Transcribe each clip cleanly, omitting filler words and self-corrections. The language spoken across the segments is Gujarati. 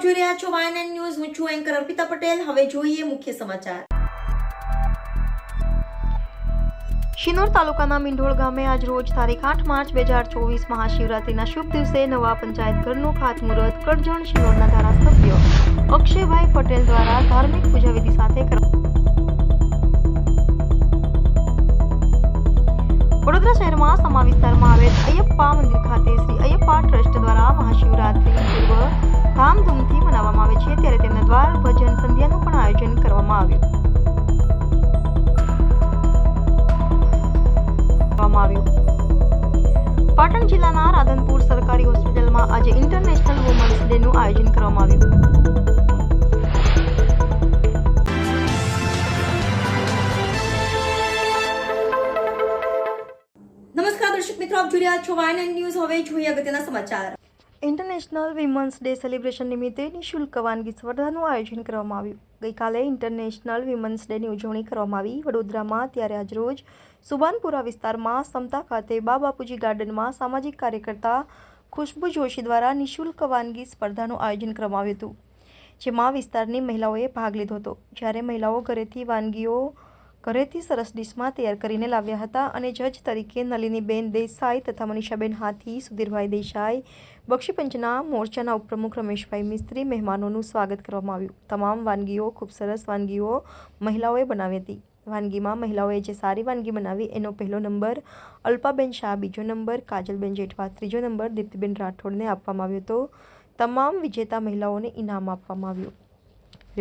જોઈ રહ્યા છો YNN ન્યૂઝ. હું છું એન્કર અર્પિતા પટેલ. હવે જોઈએ મુખ્ય સમાચાર. શિનોર તાલુકાના મીંઢોળ ગામે આજ રોજ તારીખ 8 માર્ચ 2024 મહાશિવરાત્રીના શુભ દિવસે નવા પંચાયત ઘરનું ખાતમુહૂર્ત કરજણ શિનોરના ધારાસભ્ય અક્ષયભાઈ પટેલ દ્વારા ધાર્મિક પૂજા વિધિ સાથે વડોદરા શહેરમાં સમા વિસ્તારમાં આવેલ અયપ્પા મંદિર ખાતે શ્રી અયપ્પા ટ્રસ્ટ દ્વારા મહાશિવરાત્રી પર્વ ધામધૂમથી મનાવવામાં આવે છે, ત્યારે તેમના દ્વારા ભજન સંધ્યાનું પણ આયોજન કરવામાં આવ્યું. પાટણ જિલ્લાના રાધનપુર સરકારી હોસ્પિટલમાં આજે ઇન્ટરનેશનલ વુમન્સ ડેનું આયોજન કરવામાં આવ્યું. નમસ્કાર દર્શક મિત્રો, આપ જોઈ રહ્યા છો YNN ન્યૂઝ. હવે જોઈએ અગત્યના સમાચાર. ઇન્ટરનેશનલ વિમન્સ ડે સેલિબ્રેશન નિમિત્તે નિઃશુલ્ક વાનગી સ્પર્ધાનું આયોજન કરવામાં આવ્યું. ગઈકાલે ઇન્ટરનેશનલ વિમન્સ ડેની ઉજવણી કરવામાં આવી વડોદરામાં, ત્યારે આજરોજ સુબાનપુરા વિસ્તારમાં સમતા ખાતે બાપુજી ગાર્ડનમાં સામાજિક કાર્યકર્તા ખુશ્બુ જોશી દ્વારા નિઃશુલ્ક વાનગી સ્પર્ધાનું આયોજન કરવામાં આવ્યું હતું, જેમાં વિસ્તારની મહિલાઓએ ભાગ લીધો હતો. જ્યારે મહિલાઓ ઘરેથી વાનગીઓ સરસ ડીશમાં તૈયાર કરીને લાવ્યા હતા અને જજ તરીકે નલિનીબેન દેસાઈ તથા મનીષાબેન હાથી, સુધીરભાઈ દેસાઈ, બક્ષીપંચના મોરચાના ઉપપ્રમુખ રમેશભાઈ મિસ્ત્રી મહેમાનોનું સ્વાગત કરવામાં આવ્યું. તમામ વાનગીઓ ખૂબ સરસ વાનગીઓ મહિલાઓએ બનાવી હતી. વાનગીમાં મહિલાઓએ જે સારી વાનગી બનાવી એનો પહેલો નંબર અલ્પાબેન શાહ, બીજો નંબર કાજલબેન જેઠવા, ત્રીજો નંબર દીપ્તિબેન રાઠોડને આપવામાં આવ્યો હતો. તમામ વિજેતા મહિલાઓને ઇનામ આપવામાં આવ્યું.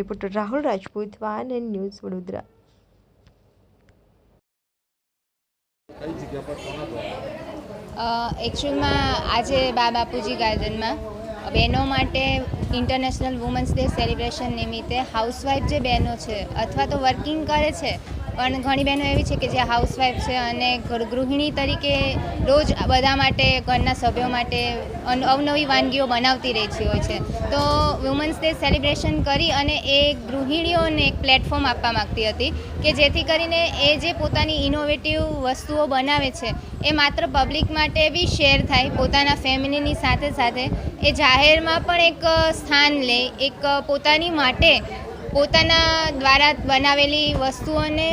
Reporter Rahul Rajput, YNN news, Vadodara. એકચ્યુઅલમાં આજે બાપુજી ગાર્ડનમાં બહેનો માટે ઇન્ટરનેશનલ વુમન્સ ડે સેલિબ્રેશન નિમિત્તે હાઉસવાઈફ જે બહેનો છે અથવા તો વર્કિંગ કરે છે, પણ ઘણી બહેનો એવી છે કે જે હાઉસવાઈફ છે અને ગૃહિણી તરીકે રોજ બધા માટે, ઘરના સભ્યો માટે અવનવી વાનગીઓ બનાવતી રહેતી હોય છે. તો વુમન્સ ડે સેલિબ્રેશન કરી અને એ ગૃહિણીઓને એક પ્લેટફોર્મ આપવા માગતી હતી કે જેથી કરીને એ જે પોતાની ઇનોવેટિવ વસ્તુઓ બનાવે છે એ માત્ર પબ્લિક માટે બી શેર થાય, પોતાના ફેમિલીની સાથે સાથે એ જાહેરમાં પણ એક સ્થાન લે, એક પોતાની માટે પોતાના દ્વારા બનાવેલી વસ્તુઓને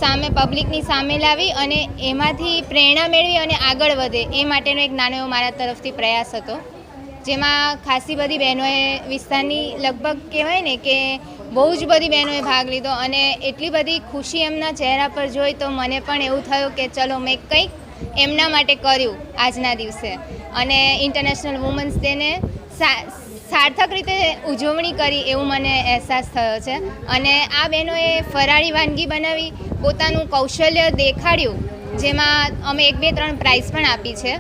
સામે પબ્લિકની સામે લાવી અને એમાંથી પ્રેરણા મેળવી અને આગળ વધે એ માટેનો એક નાનો એવો મારા તરફથી પ્રયાસ હતો, જેમાં ખાસી બધી બહેનોએ વિસ્તારની લગભગ કહેવાય ને કે બહુ જ બધી બહેનોએ ભાગ લીધો અને એટલી બધી ખુશી એમના ચહેરા પર જોઈ તો મને પણ એવું થયું કે ચલો મેં કંઈક એમના માટે કર્યું આજના દિવસે અને ઇન્ટરનેશનલ વુમન્સ ડેને સાર્થક રીતે ઉજવણી કરી એવું મને અહેસાસ થયો છે. અને આ બહેનોએ ફરાળી વાનગી બનાવી, પોતાનું કૌશલ્ય દેખાડ્યું, જેમાં અમે 1, 2, 3 પ્રાઇઝ પણ આપી છે.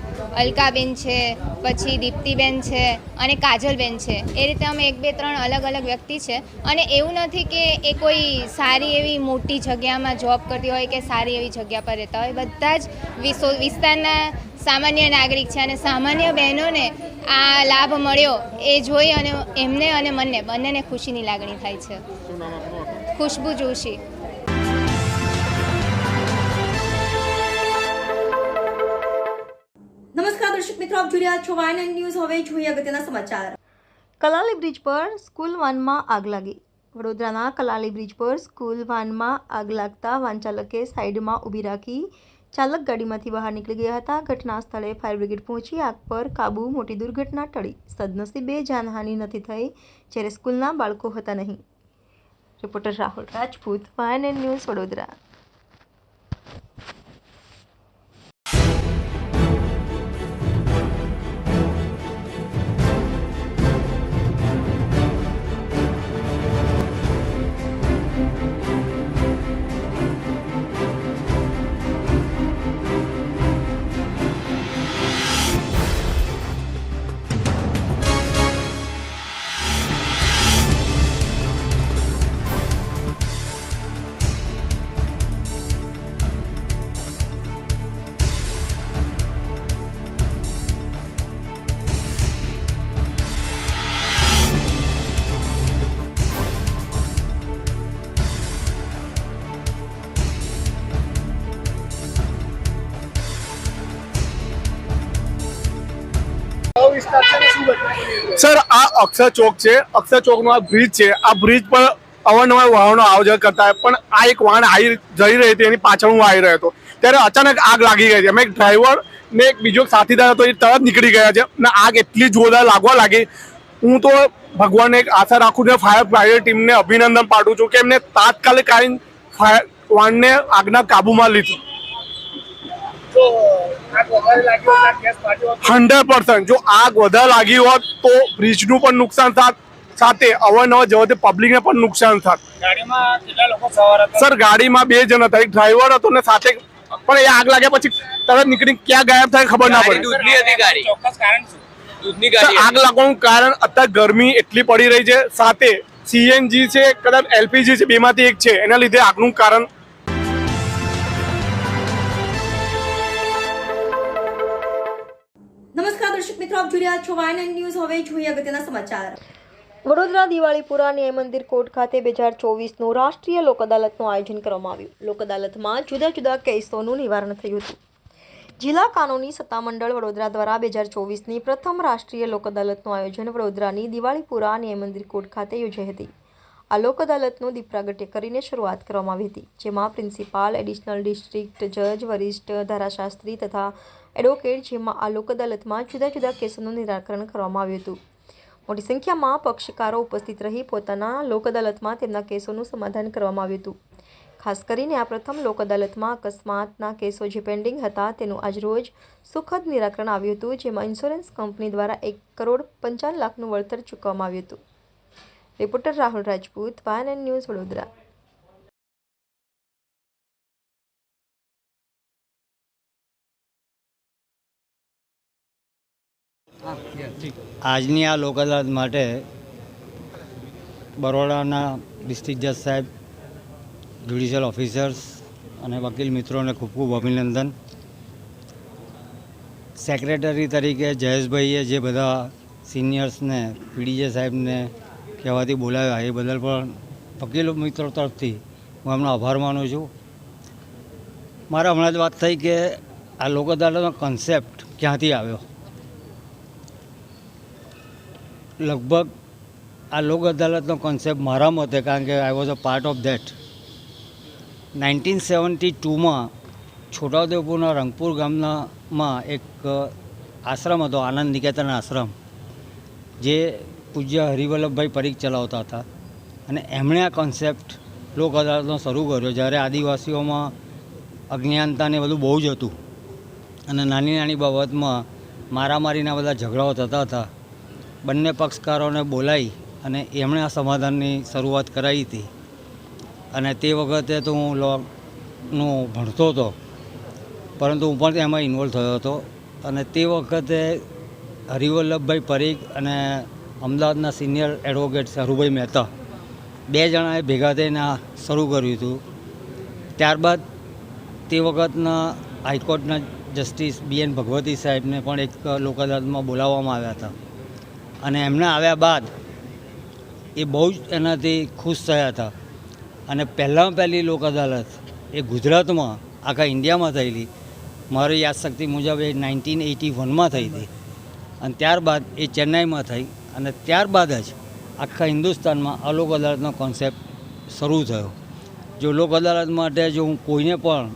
અલકાબેન છે, પછી દીપ્તિબેન છે અને કાજલબેન છે. એ રીતે અમે 1, 2, 3 અલગ અલગ વ્યક્તિ છે અને એવું નથી કે એ કોઈ સારી એવી મોટી જગ્યામાં જોબ કરતી હોય કે સારી એવી જગ્યા પર રહેતા હોય, બધા જ વિસ્તારના સામાન્ય નાગરિક છે અને સામાન્ય બહેનોને આ લાભ મળ્યો એ જોઈ અને એમને અને મને બંનેને ખુશીની લાગણી થાય છે. ખુશ્બુ જોશી. નમસ્કાર દર્શક મિત્રો, આપ જોઈ રહ્યા છો YNN ન્યૂઝ. હવે જોઈએ અગત્યના સમાચાર. કલાલી બ્રિજ પર સ્કૂલ વાનમાં આગ લાગી. વડોદરાના કલાલી બ્રિજ પર સ્કૂલ વાનમાં આગ લાગતા વાન ચાલકે સાઈડમાં ઊભી રાખી ચાલક ગાડીમાંથી બહાર નીકળી ગયા હતા. ઘટના સ્થળે ફાયર બ્રિગેડ પહોંચી આગ પર કાબૂ, મોટી દુર્ઘટના ટળી. સદનસીબે જાનહાનિ નથી થઈ, જ્યારે સ્કૂલના બાળકો હતા નહીં. Reporter Rahul Rajput, YNN news, Vadodara. વિસ્તાર છે શું બતાવે? સર, આ અક્ષર ચોક છે. અક્ષર ચોકનો આ બ્રિજ છે. આ બ્રિજ પર અવારનવાર વાહનો આવ જા કરતા હોય, પણ આ એક વાહન આવી જઈ રહી હતી, એની પાછળ હું આવી રહ્યો હતો, ત્યારે અચાનક આગ લાગી ગઈ છે. અમે એક ડ્રાઈવર ને એક બીજો સાથીદાર હતો, એ તરત નીકળી ગયા છે અને આગ એટલી જોરદાર લાગવા લાગી. હું તો ભગવાનને એક આશા રાખું છું, ફાયર બ્રિગેડ ટીમને અભિનંદન પાઠવું છું કે એમને તાત્કાલિક આવીને વાહનને આગના કાબૂમાં લીધું. જો આગ વધારે લાગી હોય તો ગેસ ફાટ્યો હોત? 100%. જો આગ વધારે લાગી હોત તો બ્રિજનું પણ નુકસાન થાત, સાથે અવારનવાર જવાથી પબ્લિકને પણ નુકસાન થાત. ગાડીમાં કેટલા લોકો સવાર હતા? સર, ગાડીમાં 2 જણ હતા, એક ડ્રાઈવર હતો ને સાથે, પણ એ આગ લાગ્યા પછી તરત નીકળી ક્યાં ગાયબ થાય ખબર ના પડી. દૂધની હતી ગાડી. ચોક્કસ કારણ શું? દૂધની સર, આગ લાગવાનું કારણ અત્યારે ગરમી એટલી પડી રહી છે, સાથે સીએનજી છે, કદાચ એલપીજી છે, બેમાંથી એક છે, એના લીધે આગનું કારણ. નમસ્કાર દર્શક મિત્રો, આપ જોઈ રહ્યા છો વાયન ન્યૂઝ. હવે જોઈએ અગત્યના સમાચાર. વડોદરા દિવાળીપુરા ન્યાય મંદિર કોર્ટ ખાતે 2024નું રાષ્ટ્રીય લોક અદાલતનું આયોજન કરવામાં આવ્યું. લોક અદાલતમાં જુદા જુદા કેસોનું નિવારણ થયું હતું. જિલ્લા કાનૂની સત્તામંડળ વડોદરા દ્વારા 2024ની પ્રથમ રાષ્ટ્રીય લોક અદાલતનું આયોજન વડોદરાની દિવાળીપુરા ન્યાય મંદિર કોર્ટ ખાતે યોજાઈ હતી. આ લોક અદાલતનું દીપ પ્રાગટ્ય કરીને શરૂઆત કરવામાં આવી હતી, જેમાં પ્રિન્સિપાલ, એડિશનલ ડિસ્ટ્રિક્ટ જજ, વરિષ્ઠ ધારાશાસ્ત્રી તથા એડવોકેટ, જેમાં આ લોક અદાલતમાં જુદા જુદા કેસોનું નિરાકરણ કરવામાં આવ્યું હતું. મોટી સંખ્યામાં પક્ષકારો ઉપસ્થિત રહી પોતાના લોક અદાલતમાં તેમના કેસોનું સમાધાન કરવામાં આવ્યું હતું. ખાસ કરીને આ પ્રથમ લોક અદાલતમાં અકસ્માતના કેસો જે પેન્ડિંગ હતા તેનું આજરોજ સુખદ નિરાકરણ આવ્યું હતું, જેમાં ઇન્સ્યોરન્સ કંપની દ્વારા 1,55,00,000નું વળતર ચૂકવવામાં આવ્યું હતું. Reporter Rahul Rajput, YN news, Vadodara. આજની આ લોક અદાલત માટે બરોડાના ડિસ્ટ્રિક્ટ જજ સાહેબ, જ્યુડિશિયલ ઓફિસર્સ અને વકીલ મિત્રોને ખૂબ ખૂબ અભિનંદન. સેક્રેટરી તરીકે જયેશભાઈએ જે બધા સિનિયર્સને, પીડીજે સાહેબને કહેવાથી બોલાવ્યા એ બદલ પણ વકીલ મિત્રો તરફથી હું એમનો આભાર માનું છું. મારે હમણાં જ વાત થઈ કે આ લોક અદાલતનો કન્સેપ્ટ ક્યાંથી આવ્યો. લગભગ આ લોક અદાલતનો કોન્સેપ્ટ મારા મતે, કારણ કે I was a part of that, 1972માં છોટાઉદેપુરના રંગપુર ગામમાં એક આશ્રમ હતો, આનંદ નિકેતન આશ્રમ, જે પૂજ્ય હરિવલ્લભભાઈ પરીખ ચલાવતા હતા. અને એમણે આ કોન્સેપ્ટ લોક અદાલતનો શરૂ કર્યો જ્યારે આદિવાસીઓમાં અજ્ઞાનતાને બધું બહુ જ હતું અને નાની નાની બાબતમાં મારામારીના બધા ઝઘડાઓ થતા હતા. બંને પક્ષકારોને બોલાવી અને એમણે આ સમાધાનની શરૂઆત કરાવી હતી. અને તે વખતે તો હું લોનું ભણતો હતો, પરંતુ હું પણ એમાં ઇન્વોલ્વ થયો હતો. અને તે વખતે હરિવલ્લભભાઈ પરીખ અને અમદાવાદના સિનિયર એડવોકેટ હરુભાઈ મહેતા 2 જણાએ ભેગા થઈને આ શરૂ કર્યું હતું. ત્યારબાદ તે વખતના હાઈકોર્ટના જસ્ટિસ BN ભગવતી સાહેબને પણ એક લોક અદાલતમાં બોલાવવામાં આવ્યા હતા. અને એમને આવ્યા બાદ એ બહુ જ એનાથી ખુશ થયા હતા. અને પહેલી લોક અદાલત એ ગુજરાતમાં, આખા ઇન્ડિયામાં થયેલી, મારી યાદશક્તિ મુજબ એ 1981માં થઈ હતી. અને ત્યારબાદ એ ચેન્નાઈમાં થઈ. અને ત્યારબાદ જ આખા હિન્દુસ્તાનમાં આ લોક અદાલતનો કોન્સેપ્ટ શરૂ થયો. જો લોક અદાલત માટે જો હું કોઈને પણ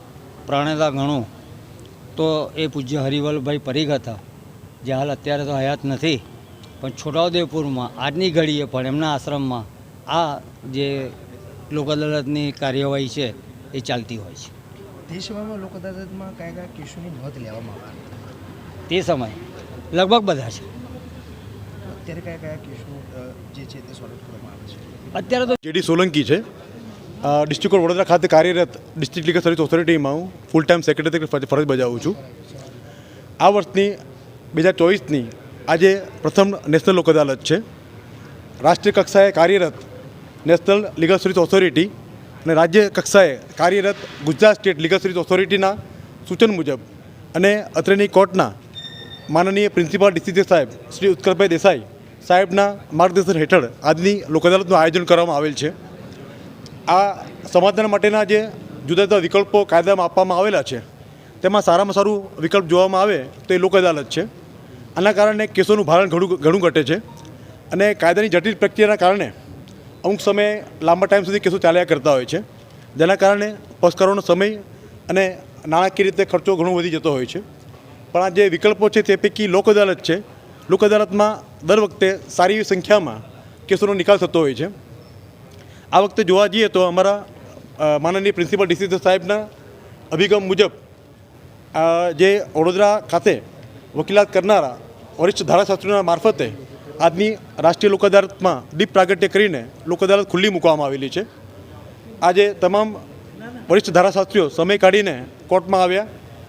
પ્રણેતા ગણું તો એ પૂજ્ય હરિવલ્લભભાઈ પરીખ હતા, જે હાલ અત્યારે તો હયાત નથી, પણ છોટાઉદેપુરમાં આજની ઘડીએ પણ એમના આશ્રમમાં આ જે લોક અદાલતની કાર્યવાહી છે એ ચાલતી હોય છે. તે સમયમાં લોક અદાલતમાં કયા કયા કેસોની નોંધ લેવામાં આવે? તે સમય લગભગ બધા છે. અત્યારે કયા કયા કેસો જે છે તે સોલ્વ કરવામાં આવે છે? અત્યારે તો JD સોલંકી છે. ડિસ્ટ્રિક્ટ કોર્ટ વડોદરા ખાતે કાર્યરત ડિસ્ટ્રિક્ટ લીગલ સર્વિસ ઓથોરિટીમાં હું ફૂલ ટાઈમ સેક્રેટરી તરીકે ફરજ બજાવું છું. આ વર્ષની 2024ની આજે પ્રથમ નેશનલ લોક અદાલત છે. રાષ્ટ્રીય કક્ષાએ કાર્યરત નેશનલ લીગલ સર્વિસ ઓથોરિટી અને રાજ્ય કક્ષાએ કાર્યરત ગુજરાત સ્ટેટ લીગલ સર્વિસ ઓથોરિટીના સૂચન મુજબ અને અત્રેની કોર્ટના માનનીય પ્રિન્સિપાલ ડીસીજે સાહેબ શ્રી ઉત્કલભાઈ દેસાઈ સાહેબના માર્ગદર્શન હેઠળ આજની લોક અદાલતનું આયોજન કરવામાં આવેલ છે. આ સમાધાન માટેના જે જુદા જુદા વિકલ્પો કાયદામાં આપવામાં આવેલા છે તેમાં સારામાં સારું વિકલ્પ જોવામાં આવે તો એ લોક અદાલત છે. આના કારણે કેસોનું ભારણ ઘણું ઘટે છે અને કાયદાની જટિલ પ્રક્રિયાના કારણે અમુક સમયે લાંબા ટાઈમ સુધી કેસો ચાલ્યા કરતા હોય છે, જેના કારણે પક્ષકારોનો સમય અને નાણાકીય રીતે ખર્ચો ઘણો વધી જતો હોય છે. પણ આ જે વિકલ્પો છે તે પૈકી લોક અદાલત છે. લોક અદાલતમાં દર વખતે સારી એવી સંખ્યામાં કેસોનો નિકાલ થતો હોય છે. આ વખતે જોવા જઈએ તો અમારા માનનીય પ્રિન્સિપલ ડીસી સાહેબના અભિગમ મુજબ જે વડોદરા ખાતે વકીલાત કરનારા વરિષ્ઠ ધારાશાસ્ત્રીઓના મારફતે આજની રાષ્ટ્રીય લોક અદાલતમાં દીપ પ્રાગટ્ય કરીને લોક અદાલત ખુલ્લી મૂકવામાં આવેલી છે. આજે તમામ વરિષ્ઠ ધારાશાસ્ત્રીઓ સમય કાઢીને કોર્ટમાં આવ્યા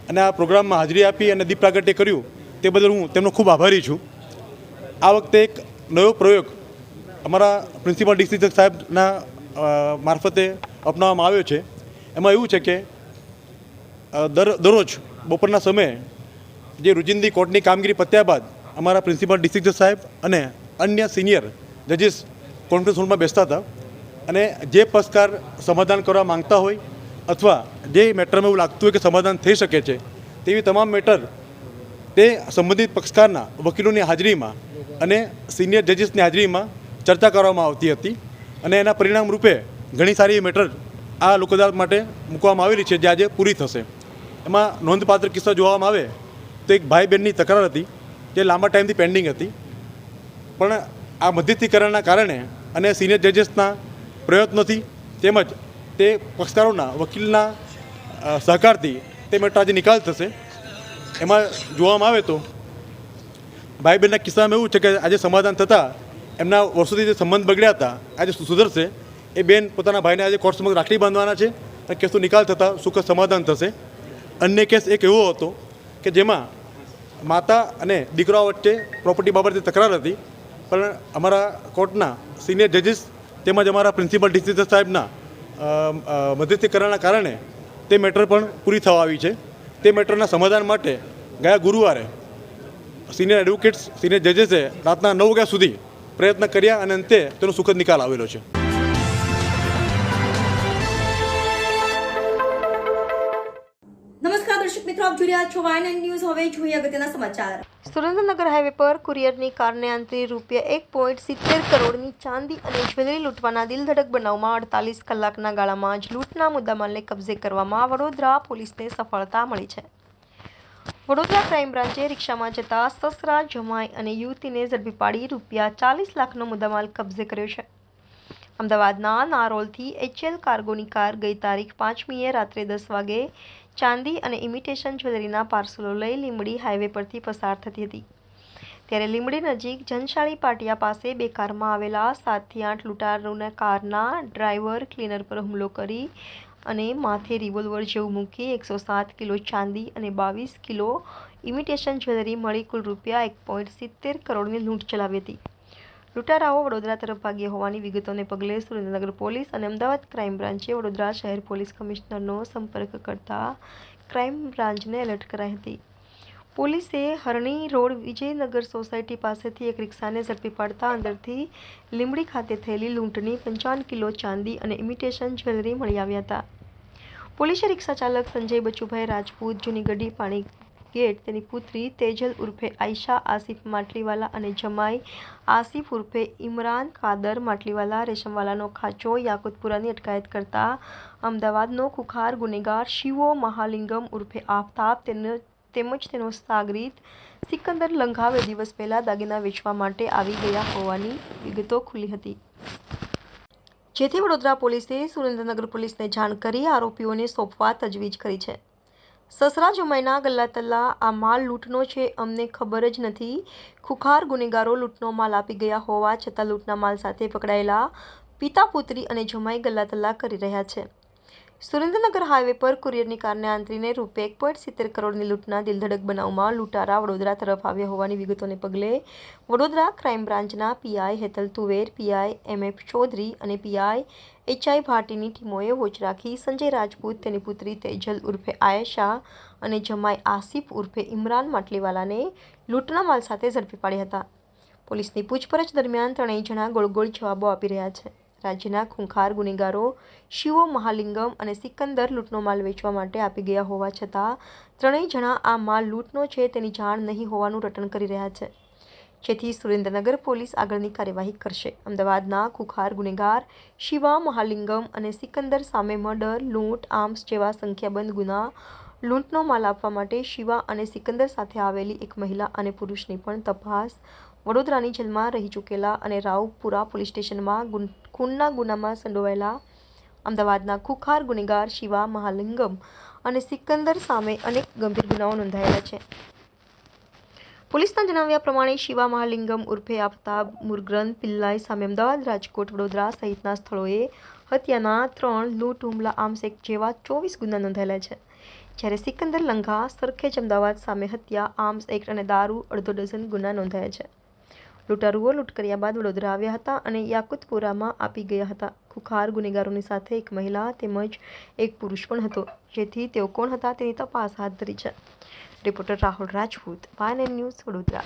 અને આ પ્રોગ્રામમાં હાજરી આપી અને દીપ પ્રાગટ્ય કર્યું, તે બદલ હું તેમનો ખૂબ આભારી છું. આ વખતે એક નવો પ્રયોગ અમારા પ્રિન્સિપલ ડીસી સાહેબના મારફતે અપનાવવામાં આવ્યો છે. એમાં એવું છે કે દરરોજ બપોરના સમયે જે રોજિંદી કોર્ટની કામગીરી પત્યા બાદ અમારા પ્રિન્સિપલ ડીસી સાહેબ અને અન્ય સિનિયર જજીસ કોન્ફરન્સ હોલમાં બેસતા હતા અને જે પક્ષકાર સમાધાન કરવા માંગતા હોય અથવા જે મેટરમાં એવું લાગતું હોય કે સમાધાન થઈ શકે છે તેવી તમામ મેટર તે સંબંધિત પક્ષકારના વકીલોની હાજરીમાં અને સિનિયર જજીસની હાજરીમાં ચર્ચા કરવામાં આવતી હતી અને એના પરિણામ રૂપે ઘણી સારી મેટર આ લોક અદાલત માટે મૂકવામાં આવેલી છે, જે આજે પૂરી થશે. એમાં નોંધપાત્ર કિસ્સા જોવામાં આવે તો એક ભાઈ બહેનની તકરાર હતી જે લાંબા ટાઈમથી પેન્ડિંગ હતી, પણ આ મધ્યસ્થીકરણના કારણે અને સિનિયર જજીસના પ્રયત્નોથી તેમજ તે પક્ષકારોના વકીલના સહકારથી તે મેટર આજે નિકાલ થશે. એમાં જોવામાં આવે તો ભાઈ બહેનના કિસ્સામાં એવું છે કે આજે સમાધાન થતાં એમના વર્ષોથી જે સંબંધ બગડ્યા હતા આજે સુધરશે. એ બેન પોતાના ભાઈને આજે કોર્ટ સમક્ષ રાખડી બાંધવાના છે અને કેસનો નિકાલ થતાં સુખદ સમાધાન થશે. અન્ય કેસ એક એવો હતો કે જેમાં માતા અને દીકરાઓ વચ્ચે પ્રોપર્ટી બાબતે તકરાર હતી, પણ અમારા કોર્ટના સિનિયર જજીસ તેમજ અમારા પ્રિન્સિપલ ડીસી સાહેબના મધ્યસ્થીકરણના કારણે તે મેટર પણ પૂરી થવા આવી છે. તે મેટરના સમાધાન માટે ગયા ગુરુવારે સિનિયર એડવોકેટ્સ સિનિયર જજીસે રાતના 9 વાગ્યા સુધી પ્રયત્ન કર્યા અને અંતે તેનો સુખદ નિકાલ આવેલો છે. નમસ્કાર દર્શક મિત્રો, આપ જોઈ રહ્યા છો વાયન ન્યૂઝ. હવે જોઈએ અગત્યના સમાચાર. સુરેન્દ્રનગર હાઈવે પર કુરિયરની કારને આંતરી ₹1.70 કરોડની ચાંદી અને જ્વેલરી લૂંટવાના દિલધડક બનાવમાં 48 કલાકના ગાળામાં જ લૂંટના મુદ્દામાલને કબજે કરવામાં વડોદરા પોલીસને સફળતા મળી છે. વડોદરા ક્રાઇમ બ્રાન્ચે રિક્ષામાં જતા સસરા, જમાઈ અને યુવતીને ઝડપી પાડી ₹40 લાખનો મુદ્દામાલ કબજે કર્યો છે. અમદાવાદના નારોલથી HL કાર્ગોની કાર ગઈ તારીખ 5મીએ રાત્રે 10 વાગે ચાંદી અને ઇમિટેશન જ્વેલરીના પાર્સલો લઈ લીંબડી હાઈવે પરથી પસાર થતી હતી. ત્યારે લીંબડી નજીક જનશાળી પાટિયા પાસે બે કારમાં આવેલા 7 થી 8 લૂંટારૂને કારના ડ્રાઈવર ક્લીનર પર હુમલો કરી અને માથે રિવોલ્વર જેવું મૂકી 107 કિલો ચાંદી અને 22 કિલો ઇમિટેશન જ્વેલરી મળી કુલ ₹1.70 કરોડની લૂંટ ચલાવી હતી. લૂંટારાઓ વડોદરા તરફ ભાગ્યા હોવાની વિગતોને પગલે સુરેન્દ્રનગર પોલીસ અને અમદાવાદ ક્રાઇમ બ્રાન્ચે વડોદરા શહેર પોલીસ કમિશનરનો સંપર્ક કરતા ક્રાઇમ બ્રાન્ચને એલર્ટ કરાઈ હતી. પોલીસે હરણી રોડ વિજયનગર સોસાયટી પાસેથી એક રિક્ષાને ઝડપી પાડતા અંદરથી લીંબડી ખાતે થયેલી લૂંટની 55 કિલો ચાંદી અને ઇમિટેશન જ્વેલરી મળી આવ્યા હતા. પોલીસે રિક્ષા ચાલક સંજય બચુભાઈ રાજપૂત, જૂની ગઢી પાણી ગેટ, તેની પુત્રી તેજલ ઉર્ફે આયશા આસિફ માટલીવાલા અને જમાઈ આસિફ ઉર્ફે ઇમરાન કાદર માટલીવાલા રેશમવાલાનો ખાચો યાકુતપુરાની અટકાયત કરતા અમદાવાદનો કુખાર ગુનેગાર શિવો મહાલિંગમ ઉર્ફે આફતાબ તેમજ તેનો સાગરીત સિકંદર લંઘા 2 દિવસ પહેલા દાગીના વેચવા માટે આવી ગયા હોવાની વિગતો ખુલી હતી. જેથી વડોદરા પોલીસે સુરેન્દ્રનગર પોલીસને જાણ કરી આરોપીઓને સોંપવા તજવીજ કરી છે. સસરા જમાઈના ગલ્લાતલ્લા આ માલ લૂંટનો છે, અમને ખબર જ નથી. ખુખાર ગુનેગારો લૂંટનો માલ આપી ગયા હોવા છતાં લૂંટના માલ સાથે પકડાયેલા પિતા પુત્રી અને જમાઈ ગલ્લાતલ્લા કરી રહ્યા છે. સુરેન્દ્રનગર હાઈવે પર કુરિયરની કારને આંતરીને ₹1.70 કરોડની લૂંટના દિલધડક બનાવમાં લૂંટારા વડોદરા તરફ આવ્યા હોવાની વિગતોને પગલે વડોદરા ક્રાઇમ બ્રાન્ચના પીઆઈ હેતલ તુવેર, પીઆઈ MF ચૌધરી અને પીઆઈ HI ભાટીની ટીમોએ વોચ રાખી સંજય રાજપૂત, તેની પુત્રી તેજલ ઉર્ફે આયેશા અને જમાઈ આસિફ ઉર્ફે ઇમરાન માટલીવાલાને લૂંટના માલ સાથે ઝડપી પાડ્યા હતા. પોલીસની પૂછપરછ દરમિયાન ત્રણેય જણા ગોળ ગોળ જવાબો આપી રહ્યા છે. રાજ્યના ખૂંખાર ગુનેગારો શિવો મહાલિંગમ અને સિકંદર લૂંટનો માલ વેચવા માટે આપી ગયા હોવા છતાં ત્રણેય જણા આ માલ લૂંટનો છે તેની જાણ નહીં હોવાનું રટણ કરી રહ્યા છે, જેથી સુરેન્દ્રનગર પોલીસ આગળની કાર્યવાહી કરશે. અમદાવાદના ખૂંખાર ગુનેગાર શિવા મહાલિંગમ અને સિકંદર સામે મર્ડર, લૂંટ, આર્મ્સ જેવા સંખ્યાબંધ ગુના, લૂંટનો માલ આપવા માટે શિવા અને સિકંદર સાથે આવેલી એક મહિલા અને પુરુષની પણ તપાસ, વડોદરાની જેલમાં રહી ચૂકેલા અને રાવપુરા પોલીસ સ્ટેશનમાં ખૂનના ગુનામાં સંડોવાયેલા અમદાવાદના ખૂંખાર ગુનેગાર શિવા મહાલિંગમ અને સિકંદર સામે અનેક ગંભીર ગુનાઓ નોંધાયેલા છે. પોલીસના જણાવ્યા પ્રમાણે શિવા મહાલિંગમ ઉર્ફે આફતાબ મુરગન પિલ્લાઈ સામે અમદાવાદ, રાજકોટ, વડોદરા સહિતના સ્થળોએ હત્યાના 3, લૂંટ, હુમલા, આર્મ્સ એક્ટ જેવા 24 ગુના નોંધાયેલા છે. જ્યારે સિકંદર લંઘા, સરખેજ, અમદાવાદ સામે હત્યા, આર્મ્સ એક્ટ અને દારૂ અડધો ડઝન ગુના નોંધાયા છે. લૂંટારુઓ લૂંટ કર્યા બાદ વડોદરા આવ્યા હતા અને યાકુતપુરામાં આપી ગયા હતા. ખૂંખાર ગુનેગારોની સાથે એક મહિલા તેમજ એક પુરુષ પણ હતો, જેથી તેઓ કોણ હતા તેની તપાસ હાથ ધરી છે. Reporter Rahul Rajput, YNN news, Vadodara.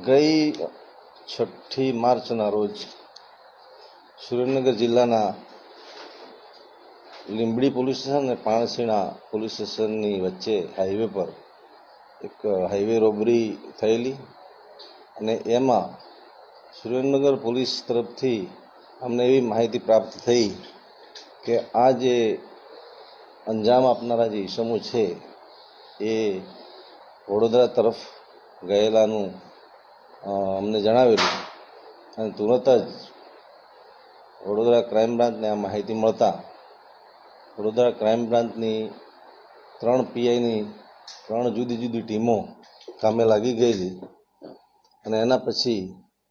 ગઈ 6 માર્ચના રોજ સુરેન્દ્રનગર જિલ્લાના લીંબડી પોલીસ સ્ટેશન અને પાણસીણા પોલીસ સ્ટેશનની વચ્ચે હાઈવે પર એક હાઈવે રોબરી થયેલી અને એમાં સુરેન્દ્રનગર પોલીસ તરફથી અમને એવી માહિતી પ્રાપ્ત થઈ કે આ જે અંજામ આપનારા જે ઈસમો છે એ વડોદરા તરફ ગયેલાનું અમને જણાવેલું અને તુરંત જ વડોદરા ક્રાઇમ બ્રાન્ચને આ માહિતી મળતા વડોદરા ક્રાઇમ બ્રાન્ચની 3 PIની 3 જુદી જુદી ટીમો કામે લાગી ગયેલી અને એના પછી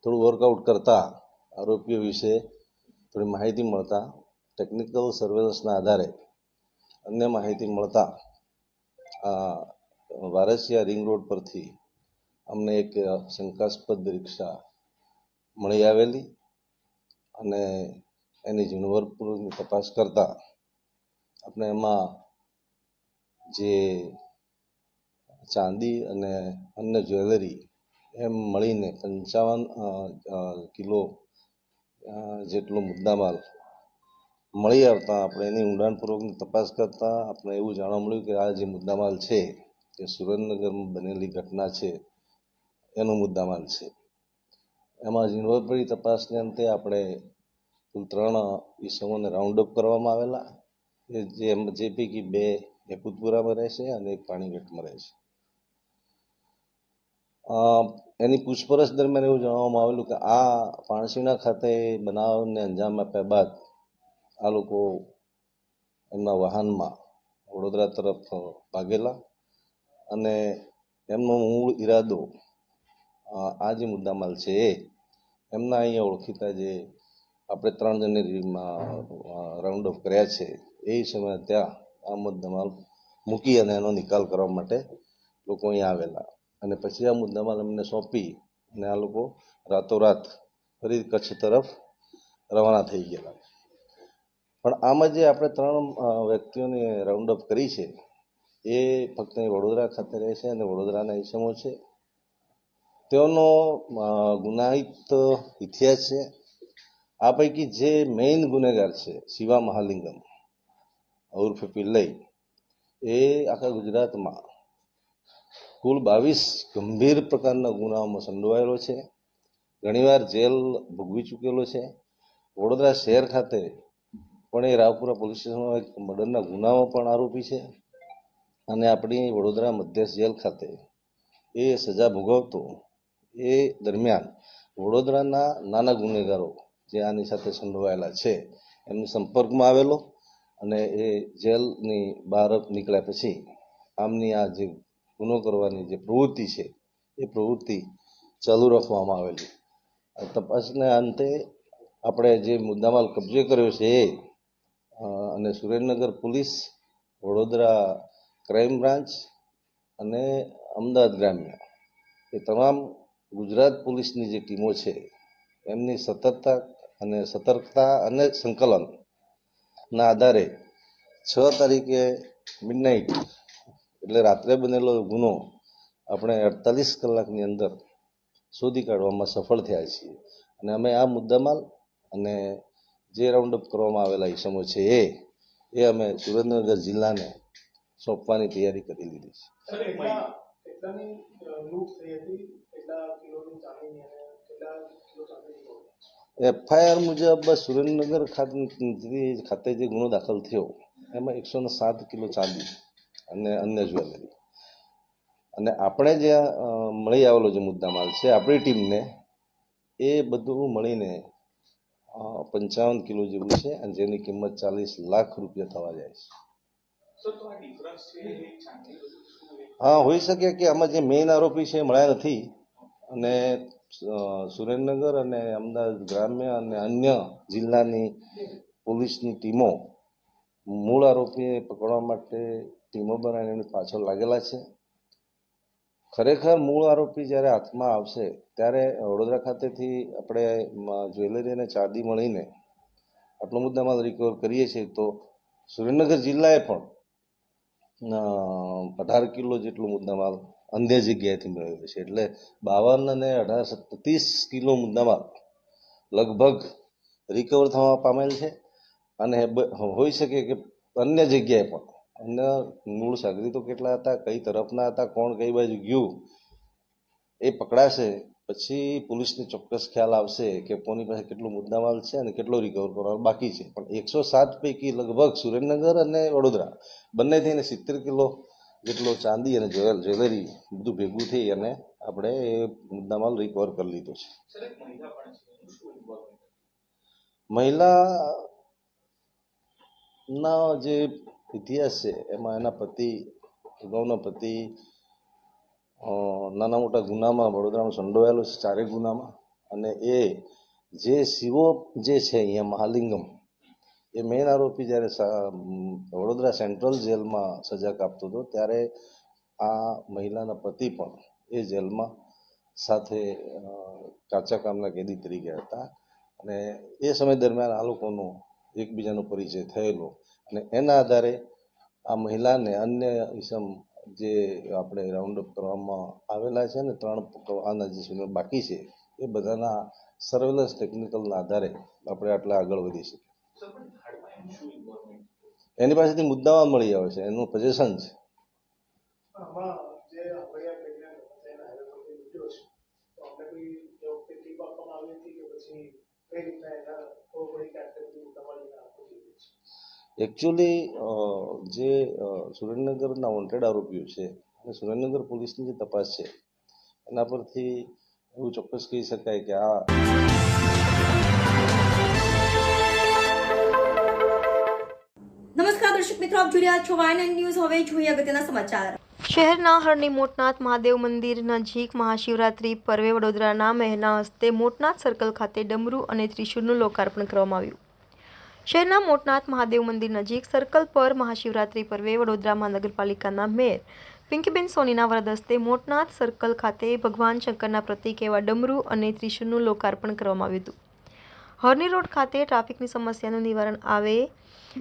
થોડું વર્કઆઉટ કરતા આરોપીઓ વિશે થોડી માહિતી મળતા ટેકનિકલ સર્વેલન્સના આધારે અન્ય માહિતી મળતા વારસિયા રિંગ રોડ પરથી અમને એક શંકાસ્પદ રિક્ષા મળી આવેલી અને એની ઝીણવટપૂર્વકની તપાસ કરતા આપણે એમાં જે ચાંદી અને અન્ય જ્વેલરી એમ મળીને 55 કિલો જેટલો મુદ્દામાલ મળી આવતા આપણે એની ઊંડાણપૂર્વકની તપાસ કરતા આપણે એવું જાણવા મળ્યું કે આ જે મુદ્દામાલ છે એ સુરેન્દ્રનગરમાં બનેલી ઘટના છે એનો મુદ્દામાલ છે. એમાં ઝીણવટભરી તપાસને અંતે આપણે કુલ 3 ઈસમોને રાઉન્ડ અપ કરવામાં આવેલા, જે પૈકી 2 યાકુતપુરામાં રહે છે અને 1 પાણીગેટમાં રહે છે. એની પૂછપરછ દરમિયાન એવું જાણવામાં આવેલું કે આ પાણસીણા ખાતે બનાવને અંજામ આપ્યા બાદ આ લોકો એમના વાહનમાં વડોદરા તરફ ભાગેલા અને એમનો મૂળ ઈરાદો આ જે મુદ્દામાલ છે એમના અહીંયા ઓળખીતા જે આપણે 3 જણની રાઉન્ડ અપ કર્યા છે એ સમયે ત્યાં આ મુદ્દામાલ મૂકી અને એનો નિકાલ કરવા માટે લોકો અહીંયા આવેલા અને પછી આ મુદ્દામાલ અમને સોંપી અને આ લોકો રાતોરાત ફરી કચ્છ તરફ રવાના થઈ ગયેલા. પણ આમાં જે આપણે 3 વ્યક્તિઓને રાઉન્ડ અપ કરી છે એ ફક્ત વડોદરા ખાતે રહે છે અને વડોદરાના ઈસમો છે. તેઓનો ગુનાહિત ઇતિહાસ છે. આ પૈકી જે મેઇન ગુનેગાર છે શિવા મહાલિંગમ ઉર્ફે પિલ્લઈ એ આખા ગુજરાતમાં કુલ 22 ગંભીર પ્રકારના ગુનાઓમાં સંડોવાયેલો છે. ઘણીવાર જેલ ભોગવી ચૂકેલો છે. વડોદરા શહેર ખાતે પણ એ રાવપુરા પોલીસ સ્ટેશનમાં એક મર્ડરના ગુનામાં પણ આરોપી છે અને આપણી વડોદરા મધ્યસ્થ જેલ ખાતે એ સજા ભોગવતો એ દરમિયાન વડોદરાના નાના ગુનેગારો જે આની સાથે સંડોવાયેલા છે એમની સંપર્કમાં આવેલો અને એ જેલની બહાર નીકળ્યા પછી આમની આ જે ગુનો કરવાની જે પ્રવૃત્તિ છે એ પ્રવૃત્તિ ચાલુ રાખવામાં આવેલી. તપાસને અંતે આપણે જે મુદ્દામાલ કબજે કર્યો છે એ અને Surendranagar police, Vadodara crime branch અને અમદાવાદ ગ્રામ્ય એ તમામ ગુજરાત પોલીસની જે ટીમો છે એમની સતર્કતા અને સંકલનના આધારે 6 તારીખે મિડનાઇટ એટલે રાત્રે બનેલો ગુનો આપણે 48 કલાકની અંદર શોધી કાઢવામાં સફળ થયા છીએ અને અમે આ મુદ્દામાલ અને જે રાઉન્ડ અપ કરવામાં આવેલા ઈસમો છે એ અમે સુરેન્દ્રનગર જિલ્લાને સોંપવાની તૈયારી કરી લીધી છે. એફઆઈઆર મુજબ સુરેન્દ્રનગર ખાતે જે ગુનો દાખલ થયો એમાં 107 કિલો ચાંદી અને અન્ય જ્વેલરી અને આપણે જે મળી આવેલો જે મુદ્દામાલ છે આપણી ટીમને એ બધું મળીને 55 કિલો જેવું છે અને જેની કિંમત 40 લાખ રૂપિયા થવા જાય છે. હા, હોઈ શકે કે આમાં જે મેઇન આરોપી છે એ મળ્યા નથી અને સુરેન્દ્રનગર અને અમદાવાદ ગ્રામ્ય અને અન્ય જિલ્લાની પોલીસની ટીમો મૂળ આરોપીને પકડવા માટે ટીમો બનાવીને એની પાછળ લાગેલા છે. ખરેખર મૂળ આરોપી જ્યારે હાથમાં આવશે ત્યારે વડોદરા ખાતેથી આપણે જ્વેલરી અને ચાંદી મળીને આટલો મુદ્દામાલ રિકવર કરીએ છીએ તો સુરેન્દ્રનગર જિલ્લાએ પણ 18 કિલો જેટલો મુદ્દામાલ અન્ય જગ્યાએથી મેળવ્યો છે. એટલે 52 અને 18 30 કિલો મુદ્દામાલ લગભગ રિકવર થવા પામેલ છે અને હોઈ શકે કે અન્ય જગ્યાએ પણ અન્ય મૂળ સાગરીતો કેટલા હતા, કઈ તરફના હતા, કોણ કઈ બાજુ ગયું એ પકડાશે પછી પોલીસને ચોક્કસ ખ્યાલ આવશે કે કોની પાસે કેટલો મુદ્દામાલ છે અને કેટલો રિકવર કરવાનો બાકી છે. પણ 107 પૈકી લગભગ સુરેન્દ્રનગર અને વડોદરા બંને થઈને 70 કિલો જેટલો ચાંદી અને જ્વેલરી બધું ભેગું થઈ અને આપણે એ મુદ્દામાલ રિકવર કરી લીધો છે. મહિલાના જે ઇતિહાસ છે એમાં એના પતિ અગાઉના પતિ નાના મોટા ગુનામાં વડોદરામાં સંડોવાયેલો છે, 4 ગુનામાં. અને એ જે શિવો જે છે અહીંયા મહાલિંગમ એ મેઇન આરોપી જ્યારે વડોદરા સેન્ટ્રલ જેલમાં સજા કાપતો હતો ત્યારે આ મહિલાના પતિ પણ એ જેલમાં સાથે કાચા કામના કેદી તરીકે હતા અને એ સમય દરમિયાન આ લોકોનો એકબીજાનો પરિચય થયેલો અને એના આધારે આ મહિલાને અન્ય ઇસમ જે આપણે રાઉન્ડ અપ કરવામાં આવેલા છે ને 3 આના જે બાકી છે એ બધાના સર્વેલન્સ ટેકનિકલના આધારે આપણે આટલા આગળ વધી શકીએ. એની પાસેથી મુદ્દામાં મળી આવે છે, એનું પોઝેશન છે. એકચ્યુઅલી જે સુરેન્દ્રનગરના વોન્ટેડ આરોપીઓ છે અને સુરેન્દ્રનગર પોલીસની જે તપાસ છે એના પરથી એવું ચોક્કસ કહી શકાય કે આ નમસ્કાર દર્શક મિત્રો, આપ જોઈ રહ્યા છો YNN ન્યૂઝ. હવે જોઈએ અગત્યના સમાચાર. શહેરના હરણી મોટનાથ મહાદેવ મંદિર નજીક મહાશિવરાત્રી પર્વે વડોદરાના મેયરના હસ્તે મોટનાથ સર્કલ ખાતે ડમરૂ અને ત્રિશૂળનું લોકાર્પણ કરવામાં આવ્યું. શહેરના મોટનાથ મહાદેવ મંદિર નજીક સર્કલ પર મહાશિવરાત્રી પર્વે વડોદરા મહાનગરપાલિકાના મેયર પિંકીબેન સોનીના વરદ હસ્તે મોટનાથ સર્કલ ખાતે ભગવાન શંકરના પ્રતીક એવા ડમરૂ અને ત્રિશૂળનું લોકાર્પણ કરવામાં આવ્યું હતું. હરણી રોડ ખાતે ટ્રાફિકની સમસ્યાનું નિવારણ આવે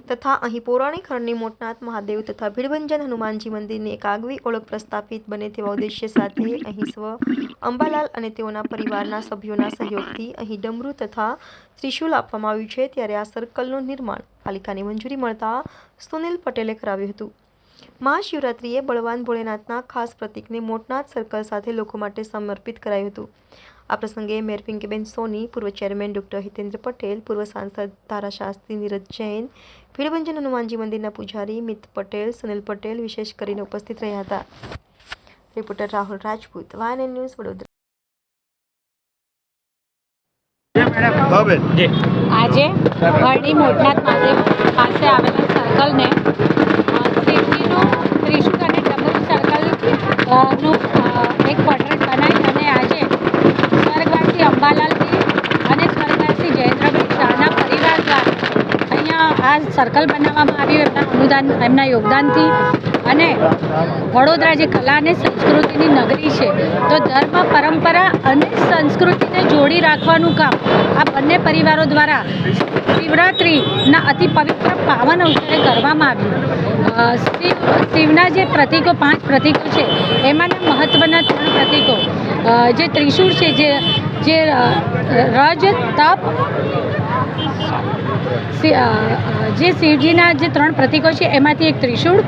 તથા અહીં પૌરાણિક હરણી મોટનાથ મહાદેવ તથા ભીડભંજન હનુમાનજી મંદિરની એક આગવી ઓળખ પ્રસ્થાપિત બને તેવા ઉદ્દેશ્ય સાથે અહીં સ્વ અંબાલાલ અને તેઓના પરિવારના સભ્યોના સહયોગથી અહીં ડમરૂ તથા ત્રિશૂલ આપવામાં આવ્યું છે. ત્યારે આ સર્કલનું નિર્માણ પાલિકાની મંજૂરી મળતા સુનિલ પટેલે કરાવ્યું હતું. મહાશિવરાત્રિએ બળવાન ભોળેનાથના ખાસ પ્રતીકને મોટનાથ સર્કલ સાથે લોકો માટે સમર્પિત કરાયું હતું. આ પ્રસંગે મેયર પિંકીબેન સોની, પૂર્વ ચેરમેન ડોક્ટર હિતેન્દ્ર પટેલ, પૂર્વ સાંસદ ધારાશાસ્ત્રી નીરજ જૈન, ભીડભંજન હનુમાનજી મંદિરના પૂજારી મિત પટેલ, સુનિલ પટેલ વિશેષ કરીને ઉપસ્થિત રહ્યા હતા. Reporter Rahul Rajput, YNN news, Vadodara. આજે હરણી મોટનાથ મહાદેવ પાસે આવેલા સર્કલને શિવજીનું ત્રિશૂળ અને ડમરૂ સર્કલનું એક પોર્ટ્રેટ બનાવી અને આજે સ્વર્ગવાસી અંબાલાલજી અને સ્વર્ગવાસી જયેન્દ્રભાઈ શાહના પરિવાર દ્વારા અહીંયા આ સર્કલ બનાવવામાં આવ્યું એમના અનુદાન, એમના યોગદાનથી. અને વડોદરા જે કલા અને સંસ્કૃતિની નગરી છે તો ધર્મ, પરંપરા અને સંસ્કૃતિને જોડી રાખવાનું કામ આ બંને પરિવારો દ્વારા શિવરાત્રિના અતિ પવિત્ર પાવન અવસરે કરવામાં આવ્યું. શિવના જે પ્રતીકો 5 પ્રતીકો છે એમાંના મહત્ત્વના 3 પ્રતીકો જે ત્રિશૂળ છે, જે રજ તપ જે શિવજીના જે 3 પ્રતીકો છે એમાંથી એક ત્રિશૂળ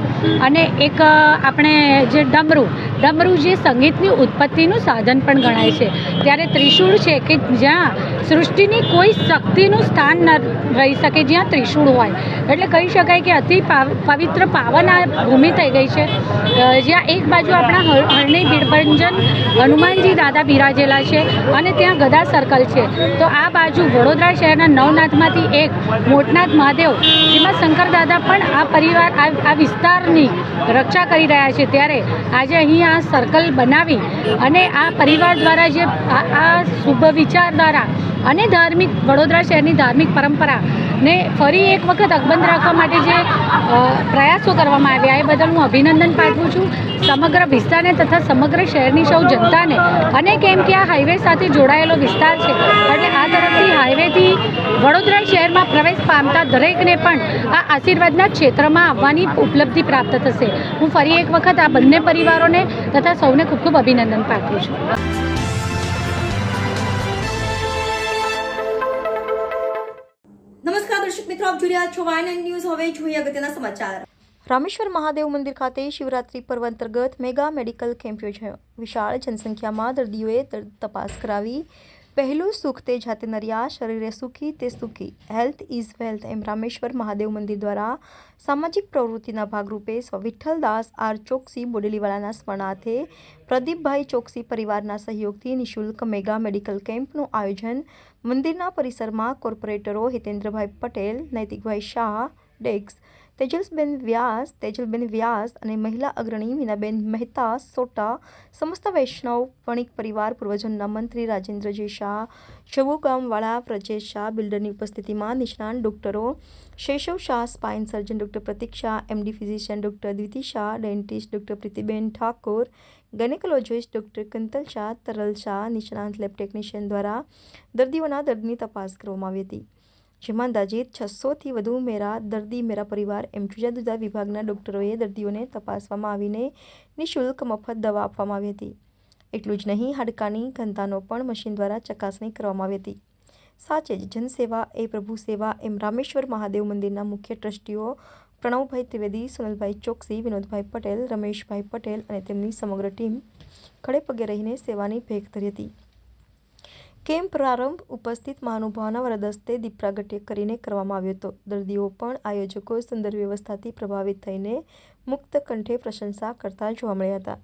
અને એક આપણે જે ડમરું જે સંગીતની ઉત્પત્તિનું સાધન પણ ગણાય છે. ત્યારે ત્રિશૂળ છે કે જ્યાં સૃષ્ટિની કોઈ શક્તિનું સ્થાન ન રહી શકે જ્યાં ત્રિશૂળ હોય, એટલે કહી શકાય કે અતિ પવિત્ર પાવન આ ભૂમિ થઈ ગઈ છે, જ્યાં એક બાજુ આપણા હરણી બિરભંજન હનુમાનજી દાદા બિરાજેલા છે અને ત્યાં ગદા સર્કલ છે, તો આ બાજુ વડોદરા શહેરના નવનાથમાંથી એક મોટનાથ મહાદેવ, જેમાં શંકર દાદા પણ આ પરિવાર આ વિસ્તારની રક્ષા કરી રહ્યા છે. ત્યારે આજે અહીં આ સર્કલ બનાવી અને આ પરિવાર દ્વારા જે આ શુભ વિચારધારા અને વડોદરા શહેરની ધાર્મિક પરંપરાને ફરી એક વખત અકબંધ રાખવા માટે જે પ્રયાસો કરવામાં આવ્યા એ બદલ હું અભિનંદન પાઠવું છું સમગ્ર વિસ્તારને તથા સમગ્ર શહેરની સૌ જનતાને. અને કેમ કે આ હાઈવે સાથે જોડાયેલો વિસ્તાર છે એટલે આ તરફથી હાઈવેથી વડોદરા શહેરમાં પ્રવેશ પામતા દરેકને પણ આ આશીર્વાદના ક્ષેત્રમાં આવવાની ઉપલબ્ધિ પ્રાપ્ત થશે. હું ફરી એક વખત આ બંને પરિવારોને તથા સૌને ખૂબ ખૂબ અભિનંદન પાઠવું છું. નમસ્કાર દર્શક મિત્રો, આપ જોઈ રહ્યા છો વાયન ન્યૂઝ. હવે જોઈએ અગત્યના સમાચાર. રામેશ્વર મહાદેવ મંદિર ખાતે શિવરાત્રી પર્વ અંતર્ગત મેગા મેડિકલ કેમ્પ યોજાયો. વિશાળ જનસંખ્યામાં દર્દીઓએ તપાસ કરાવી. પહેલું સુખ તે જાતે નર્યા, શરીરે સુખી તે સુખી, હેલ્થ ઇઝ વેલ્થ એમ રામેશ્વર મહાદેવ મંદિર દ્વારા સામાજિક પ્રવૃત્તિના ભાગરૂપે સ્વ વિઠ્ઠલદાસ આર ચોકસી બોડેલીવાલાના સ્મરણાર્થે પ્રદીપભાઈ ચોકસી પરિવારના સહયોગથી નિઃશુલ્ક મેગા મેડિકલ કેમ્પનું આયોજન મંદિરના પરિસરમાં કોર્પોરેટરો હિતેન્દ્રભાઈ પટેલ, નૈતિકભાઈ શાહ, ડેક્સ, તેજલબેન વ્યાસ અને મહિલા અગ્રણી મીનાબેન મહેતા સોટા, સમસ્ત વૈષ્ણવ વણિક પરિવાર, પૂર્વજોના મંત્રી રાજેન્દ્ર જે શાહ, શબુગામવાળા પ્રજેશ શાહ બિલ્ડરની ઉપસ્થિતિમાં નિષ્ણાંત ડોક્ટરો Sheshav Shah, spine surgeon doctor Pratik Shah, MD physician doctor Dviti Shah, dentist doctor Pritiben Thakor, gynaecologist doctor Kantal Shah, Taral Shah, નિષ્ણાંત લેબ ટેકનિશિયન દ્વારા દર્દીઓના દર્દની તપાસ કરવામાં આવી હતી. જેમાં અંદાજિત 600થી વધુ મેરા પરિવાર એમ જુદા જુદા વિભાગના ડોક્ટરોએ દર્દીઓને તપાસવામાં આવીને નિઃશુલ્ક મફત દવા આપવામાં આવી હતી. એટલું જ નહીં, હાડકાની ઘનતાનો પણ મશીન દ્વારા ચકાસણી કરવામાં આવી હતી. સાચે જ જનસેવા એ પ્રભુ સેવા એમ રામેશ્વર મહાદેવ મંદિરના મુખ્ય ટ્રસ્ટીઓ પ્રણવભાઈ ત્રિવેદી, સોનલભાઈ ચોકસી, વિનોદભાઈ પટેલ, રમેશભાઈ પટેલ અને તેમની સમગ્ર ટીમ ખડે પગે રહીને સેવાની ભેખ ધરી હતી. કેમ્પ પ્રારંભ ઉપસ્થિત મહાનુભાવોના વરદસ્તે દીપ પ્રાગટ્ય કરીને કરવામાં આવ્યો હતો. દર્દીઓ પણ આયોજકો સુંદર વ્યવસ્થાથી પ્રભાવિત થઈને મુક્ત કંઠે પ્રશંસા કરતા જોવા મળ્યા હતા.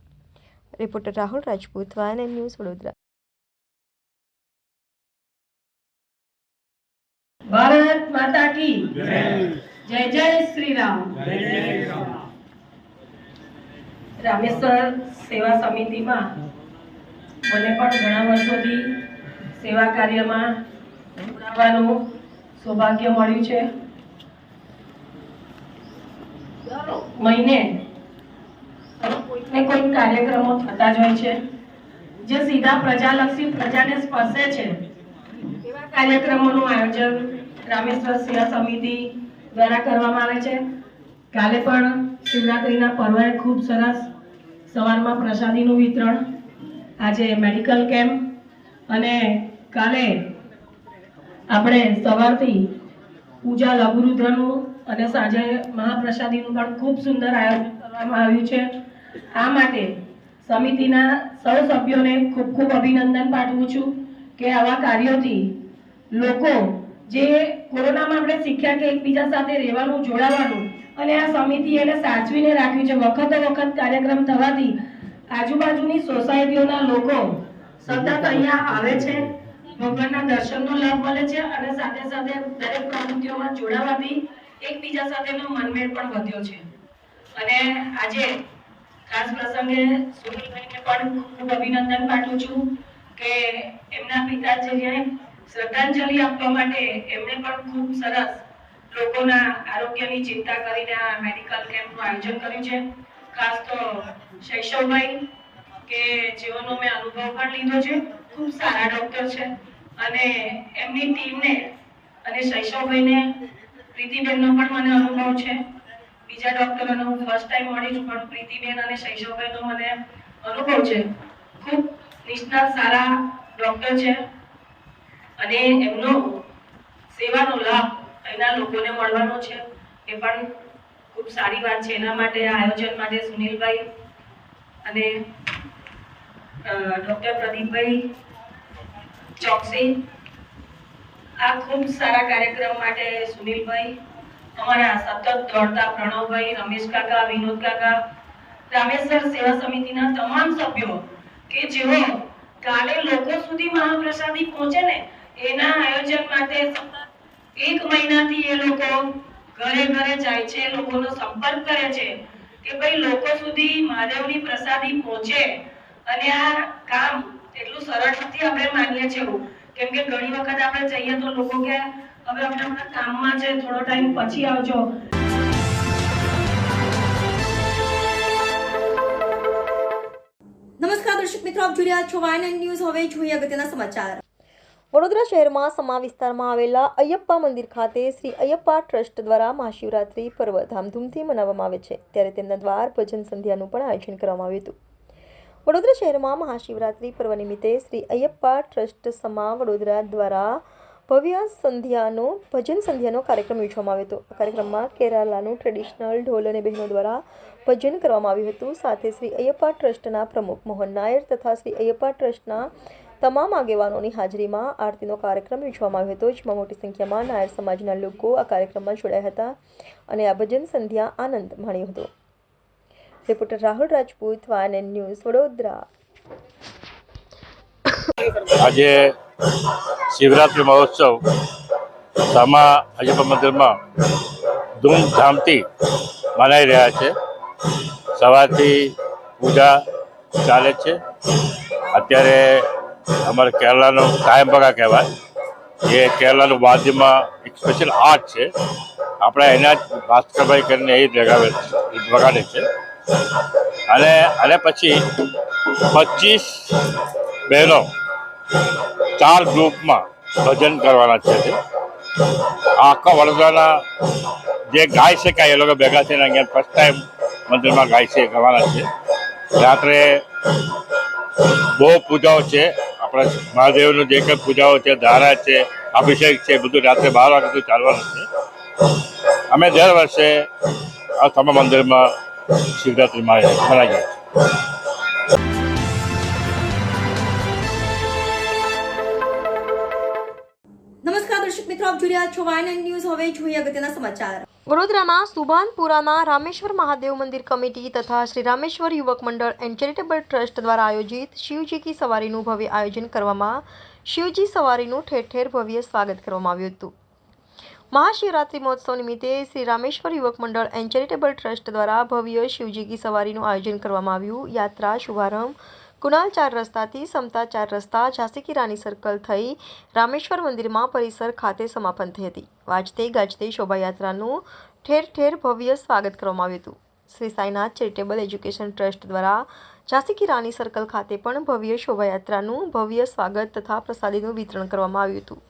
Reporter Rahul Rajput, YN news, Vadodara. Bharat માતા કી જય. જય શ્રી રામ. રામેશ્વર સેવા સમિતિમાં મને પણ ઘણા વર્ષોથી સેવા કાર્યમાં જોડાવાનું સૌભાગ્ય મળ્યું છે. દર મહિને કોઈકને કોઈક કાર્યક્રમો થતા જ હોય છે જે સીધા પ્રજાલક્ષી, પ્રજાને સ્પર્શે છે. એવા કાર્યક્રમોનું આયોજન રામેશ્વર સેવા સમિતિ દ્વારા કરવામાં આવે છે. કાલે પણ શિવરાત્રીના પર્વે ખૂબ સરસ સવારમાં પ્રસાદીનું વિતરણ, આજે મેડિકલ કેમ્પ અને કાલે આપણે સવારથી પૂજા લઘુરુદ્રનું અને સાંજે મહાપ્રસાદીનું પણ ખૂબ સુંદર આયોજન કરવામાં આવ્યું છે. આ માટે સમિતિના સૌ સભ્યોને ખૂબ ખૂબ અભિનંદન પાઠવું છું કે આવા કાર્યોથી લોકો જે કોરોનામાં આપણે શીખ્યા કે એકબીજા સાથે રહેવાનું, જોડાવાનું, અને આ સમિતિ એને સાચવીને રાખ્યું છે. વખતો વખત કાર્યક્રમ થવાથી આજુબાજુની સોસાયટીઓના લોકો સતત અહીંયા આવે છે, ભગવાનના દર્શનનો લાભ મળે છે અને સાથે સાથે દરેક પ્રવૃત્તિઓમાં જોડાવાથી એકબીજા સાથેનો મનમેળ પણ વધ્યો છે. અને આજે ખાસ પ્રસંગે સુનિલભાઈને પણ ખૂબ અભિનંદન પાઠવું છું કે એમના પિતાજીને શ્રદ્ધાંજલિ આપવા માટે એમણે પણ ખૂબ સરસ લોકોના આરોગ્યની ચિંતા કરીને આ મેડિકલ કેમ્પનું આયોજન કર્યું છે. ખાસ તો શૈશવભાઈ કે જેઓનો મેં અનુભવ પણ લીધો છે, ખૂબ સારા ડોક્ટર છે અને એમની ટીમને અને શૈશવભાઈને, પ્રીતિબેનનો પણ મને અનુભવ છે. બીજા ડોક્ટરોને હું ફર્સ્ટ ટાઈમ મળી છું, પણ પ્રીતિબેન અને શૈશવભાઈનો મને અનુભવ છે. ખૂબ નિષ્ણાત સારા ડોક્ટર છે અને એમનો સેવાનો લાભ અહીંના લોકોને મળવાનો છે એ પણ ખૂબ સારી વાત છે. એના માટે આ આયોજન માટે સુનિલભાઈ અને ડૉક્ટર પ્રદીપભાઈ ચોકસી આ ખૂબ સારા કાર્યક્રમ માટે સુનિલભાઈ, અમારા સતત દોડતા પ્રણવભાઈ, રમેશ કાકા, વિનોદ કાકા, રામેશ્વર સેવા સમિતિના તમામ સભ્યો કે જેઓ કાલે લોકો સુધી મહાપ્રસાદી પહોંચે ને એના આયોજન માટે એક મહિનાથી એ લોકો ઘરે ઘરે જાય છે, લોકોનો સંપર્ક કરે છે કે ભાઈ લોકો સુધી મહાદેવની પ્રસાદી પહોંચે. અને આ કામ એટલું સરળ નથી આપણે માનીએ છીએ, કેમ કે ઘણી વખત આપણે જઈએ તો લોકો કે હવે આપણે આપણા કામમાં છે, થોડો ટાઈમ પછી આવજો. નમસ્કાર દર્શક મિત્રો, આપ જોઈ રહ્યા છો વાયન ન્યૂઝ. હવે જોઈએ અગત્યના સમાચાર. વડોદરા શહેરમાં સમા વિસ્તારમાં આવેલા અયપ્પા મંદિર ખાતે શ્રી અયપ્પા ટ્રસ્ટ દ્વારા મહાશિવરાત્રી પર્વ ધામધૂમથી મનાવવામાં આવે છે, ત્યારે તેમના દ્વાર ભજન સંધ્યાનું પણ આયોજન કરવામાં આવ્યું હતું. વડોદરા શહેરમાં મહાશિવરાત્રી પર્વ નિમિત્તે શ્રી અયપ્પા ટ્રસ્ટ સમા વડોદરા દ્વારા ભવ્ય ભજન સંધ્યાનો કાર્યક્રમ યોજવામાં આવ્યો હતો. આ કાર્યક્રમમાં કેરાલાનું ટ્રેડિશનલ ઢોલ અને બહેનો દ્વારા ભજન કરવામાં આવ્યું હતું. સાથે શ્રી અયપ્પા ટ્રસ્ટના પ્રમુખ મોહન નાયર તથા શ્રી અયપ્પા ટ્રસ્ટના તમામ આગેવાનોની હાજરીમાં આરતીનો કાર્યક્રમ યોજવામાં આવ્યો હતો, જેમાં મોટી સંખ્યામાં નાયર સમાજના લોકો આ કાર્યક્રમમાં જોડાયા હતા અને આ ભજન સંધ્યા આનંદ માણ્યો હતો. Reporter Rahul Rajput, YN news, Vadodara. આજે શિવરાત્રિ મહોત્સવ સમા અયપ્પા મંદિરમાં ધૂમધામથી મનાઈ રહ્યા છે. સવારથી પૂજા ચાલે છે. અત્યારે અમારે કેરલાનો કાયમબગા કહેવાય, એ કેરલાનું વાદ્યમાં એક સ્પેશિયલ આર્ટ છે, આપણે એના જ ભાસ્કરભાઈ કરીને એ જ વગાડે છે. અને પછી 25 બહેનો 4 ગ્રુપમાં ભજન કરવાના છે. આખા વડોદરાના જે ગાય છે કાંઈ એ લોકો ભેગા થઈને અહીંયા ફર્સ્ટ ટાઈમ મંદિરમાં ગાય છે ગાવાના છે. રાત્રે બહુ પૂજાઓ છે, આપણા મહાદેવનું જે કંઈ પૂજાઓ છે, ધારા છે, અભિષેક છે, બધું રાત્રે 12 વાગે બધું ચાલવાનું છે. અમે દર વર્ષે આ સમા મંદિરમાં શિવરાત્રિ મનાવીએ છીએ. નમસ્કાર દર્શક મિત્રો, આપ જોઈ રહ્યા છો વાયન ન્યૂઝ. હવે જોઈએ અગત્યના સમાચાર. વડોદરાના સુભાનપુરાના રામેશ્વર મહાદેવ મંદિર કમિટી તથા શ્રી રામેશ્વર યુવક મંડળ એન્ડ ચેરિટેબલ ટ્રસ્ટ દ્વારા આયોજિત શિવજી કી સવારીનું ભવ્ય આયોજન કરવામાં શિવજી સવારીનું ઠેર ઠેર ભવ્ય સ્વાગત કરવામાં આવ્યું હતું. મહાશિવરાત્રિ મહોત્સવ નિમિત્તે શ્રી રામેશ્વર યુવક મંડળ એન્ડ ચેરિટેબલ ટ્રસ્ટ દ્વારા ભવ્ય શિવજી કી સવારીનું આયોજન કરવામાં આવ્યું. યાત્રા શુભારંભ કુનાલ 4 રસ્તાથી સમતા 4 રસ્તા ઝાંસી કી રાની સર્કલ થઈ રામેશ્વર મંદિરમાં પરિસર ખાતે સમાપન થઈ હતી. વાજતે ગાજતે શોભાયાત્રાનું ઠેર ઠેર ભવ્ય સ્વાગત કરવામાં આવ્યું હતું. Shri Sainath charitable education trust દ્વારા ઝાંસી કી રાની સર્કલ ખાતે પણ ભવ્ય શોભાયાત્રાનું ભવ્ય સ્વાગત તથા પ્રસાદીનું વિતરણ કરવામાં આવ્યું હતું.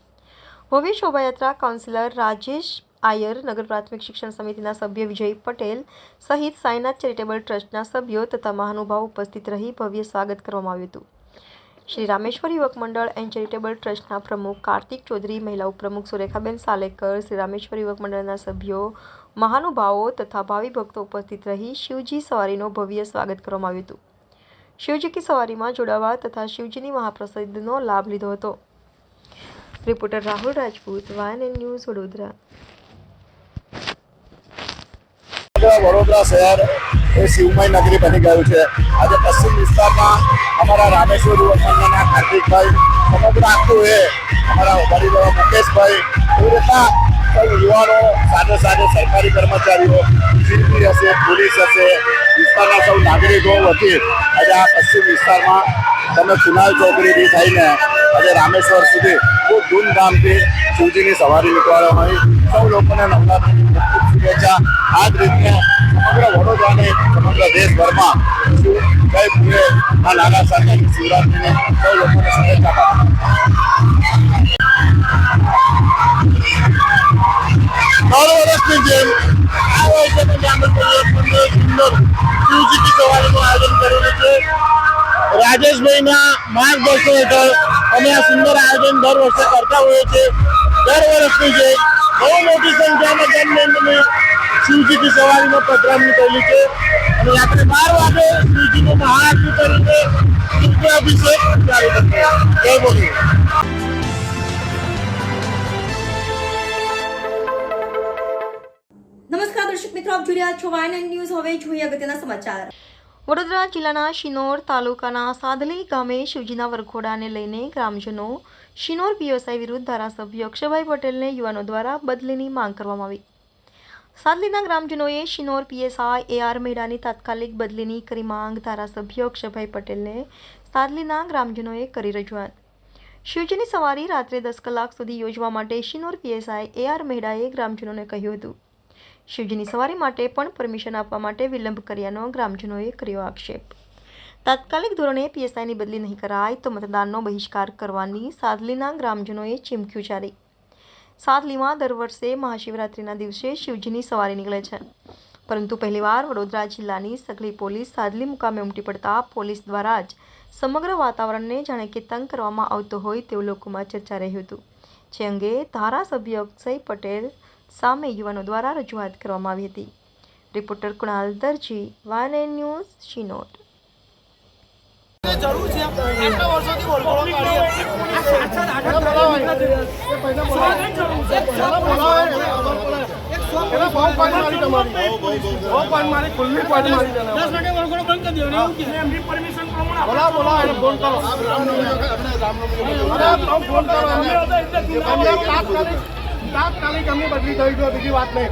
ભવ્ય શોભાયાત્રા કાઉન્સિલર રાજેશ આયર, નગર પ્રાથમિક શિક્ષણ સમિતિના સભ્ય વિજય પટેલ સહિત સાઈનાથ ચેરિટેબલ ટ્રસ્ટના સભ્યો તથા મહાનુભાવો ઉપસ્થિત રહી ભવ્ય સ્વાગત કરવામાં આવ્યું હતું. શ્રી રામેશ્વર યુવક મંડળ એન્ડ ચેરિટેબલ ટ્રસ્ટના પ્રમુખ કાર્તિક ચૌધરી, મહિલા ઉપપ્રમુખ સુરેખાબેન સાલેકર, શ્રી રામેશ્વર યુવક મંડળના સભ્યો, મહાનુભાવો તથા ભાવિ ભક્તો ઉપસ્થિત રહી શિવજી સવારીનો ભવ્ય સ્વાગત કરવામાં આવ્યું હતું. શિવજી કી સવારીમાં જોડાવા તથા શિવજીની મહાપ્રસાદીનો લાભ લીધો હતો. Reporter Rahul Rajput, YN news, Vadodara. Vadodara શહેર એ શિવમય નગરી બની ગયું છે. આજે પશ્ચિમ વિસ્તારમાં અમારા રામેશ્વર યુવક મંડળના કાર્તિકભાઈ, સમગ્ર આખું એ અમારા વડીલો મુકેશભાઈ, એવી રીતના યુવાનો સાથે સાથે સરકારી કર્મચારીઓ, જીપી હશે, પોલીસ હશે, વિસ્તારના સૌ નાગરિકો વતી આજે આ પશ્ચિમ વિસ્તારમાં તમે કુનાલ ચોકડીથી થઈને આજે રામેશ્વર સુધી ખૂબ ધૂમધામથી શિવજીની સવારી નીકળવામાં આવી. સૌ લોકોને નવરાત્રિની ખૂબ ખૂબ શુભેચ્છા. આ જ રીતે સમગ્ર વડોદરાને સમગ્ર દેશભરમાં જય ભૂલે આ નાના સાથે શિવરાત્રિને સૌ લોકોને શુભેચ્છા પાઠવું. દર વર્ષની જેમ આ વર્ષે પણ રામેશ્વર સુંદર શિવજી કી સવારીનું આયોજન કરેલું છે. રાજેશભાઈના માર્ગદર્શન હેઠળ અમે આ સુંદર આયોજન દર વર્ષે કરતા હોઈએ છીએ. દર વર્ષની જે બહુ મોટી સંખ્યામાં જનમેદની શિવજીની સવારીમાં પધરામણી કરેલી છે અને રાત્રે 12 વાગે શિવજીનો મહાઆરતી કરીને અભિષેક ચાલુ થશે. જય બોલે. નમસ્કાર દર્શક મિત્રો, આપ જોઈ રહ્યા છો વાયન ન્યૂઝ. હવે જોઈએ અગત્યના સમાચાર. વડોદરા જિલ્લાના શિનોર તાલુકાના સાદલી ગામે શિવજીના વરઘોડાને લઈને ગ્રામજનો શિનોર પીએસઆઈ વિરુદ્ધ ધારાસભ્ય અક્ષયભાઈ પટેલને યુવાનો દ્વારા બદલીની માંગ કરવામાં આવી. સાદલીના ગ્રામજનોએ શિનોર પીએસઆઈ AR મેડાની તાત્કાલિક બદલીની કરી માંગ ધારાસભ્ય અક્ષયભાઈ પટેલને સાદલીના ગ્રામજનોએ કરી રજૂઆત. શિવજીની સવારી રાત્રે 10 કલાક સુધી યોજવા માટે શિનોર પીએસઆઈ AR મેડાએ ગ્રામજનોને કહ્યું હતું. શિવજીની સવારી માટે પણ પરમિશન આપવા માટે વિલંબ કર્યાનો ગ્રામજનોએ કર્યો આક્ષેપ. તાત્કાલિક ધોરણે પીએસઆઈની બદલી નહીં કરાય તો મતદાનનો બહિષ્કાર કરવાની સાદલીના ગ્રામજનોએ ચીમકી ઉચ્ચારી. સાદલીમાં દર વર્ષે મહાશિવરાત્રિના દિવસે શિવજીની સવારી નીકળે છે, પરંતુ પહેલીવાર વડોદરા જિલ્લાની સઘળી પોલીસ સાદલી મુકામે ઉમટી પડતા પોલીસ દ્વારા જ સમગ્ર વાતાવરણને જાણે કે તંગ કરવામાં આવતો હોય તેવું લોકોમાં ચર્ચા રહ્યું હતું. જે અંગે ધારાસભ્ય અક્ષય પટેલ સામે યુવાનો દ્વારા રજૂઆત કરવામાં આવી હતી. રિપોર્ટર કુણાલ દરજી, વાયન ન્યૂઝ, શિનોર. તાત્કાલિક અમને બદલી થઈ ગયો, બીજી વાત નહીં.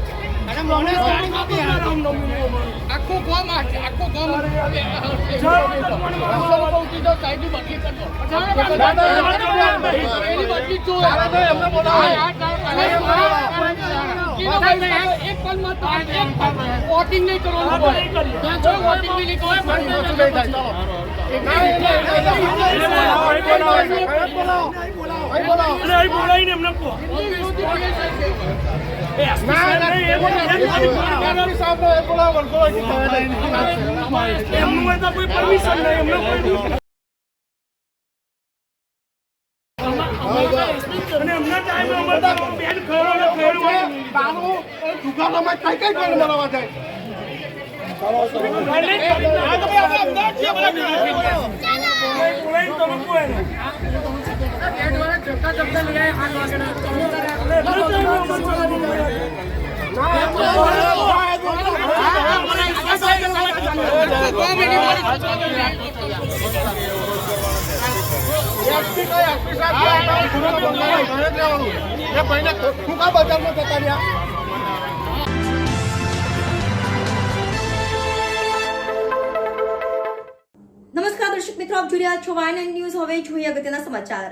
નમસ્કાર દર્શક મિત્રો, આપ જોઈ રહ્યા છો વાયન ન્યૂઝ. હવે જોઈએ અગત્યના સમાચાર.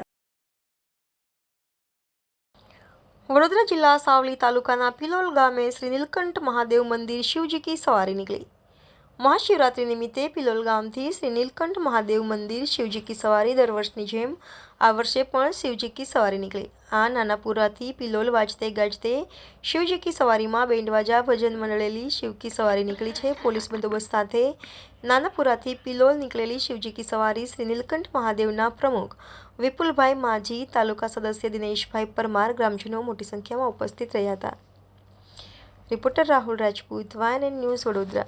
वडोदरा जिला सावली तालुकाना पिलोल गामे श्री नीलकंठ महादेव मंदिर शिवजी की सवारी निकली. महाशिवरात्रि निमित्ते पिलोल गाम थी श्री नीलकंठ महादेव मंदिर शिवजी की सवारी दर वर्षनी जेम आ वर्षे पण शिवजी की सवारी निकली. आ नानापुरा थी पिलोल वाजते गाजते शिवजी की सवारी में बेंडवाजा भजन मंडळेली शिव की सवारी निकली है. पोलीस बंदोबस्त साथे नानापुरा थी पिलोल निकलेली शिवजी की सवारी श्री नीलकंठ महादेवना प्रमुख विपुलभाई माझी, तालुका सदस्य दिनेशभाई परमार, ग्रामजनों मोटी संख्या में उपस्थित रह्या था. Reporter Rahul Rajput, YN news, Vadodara.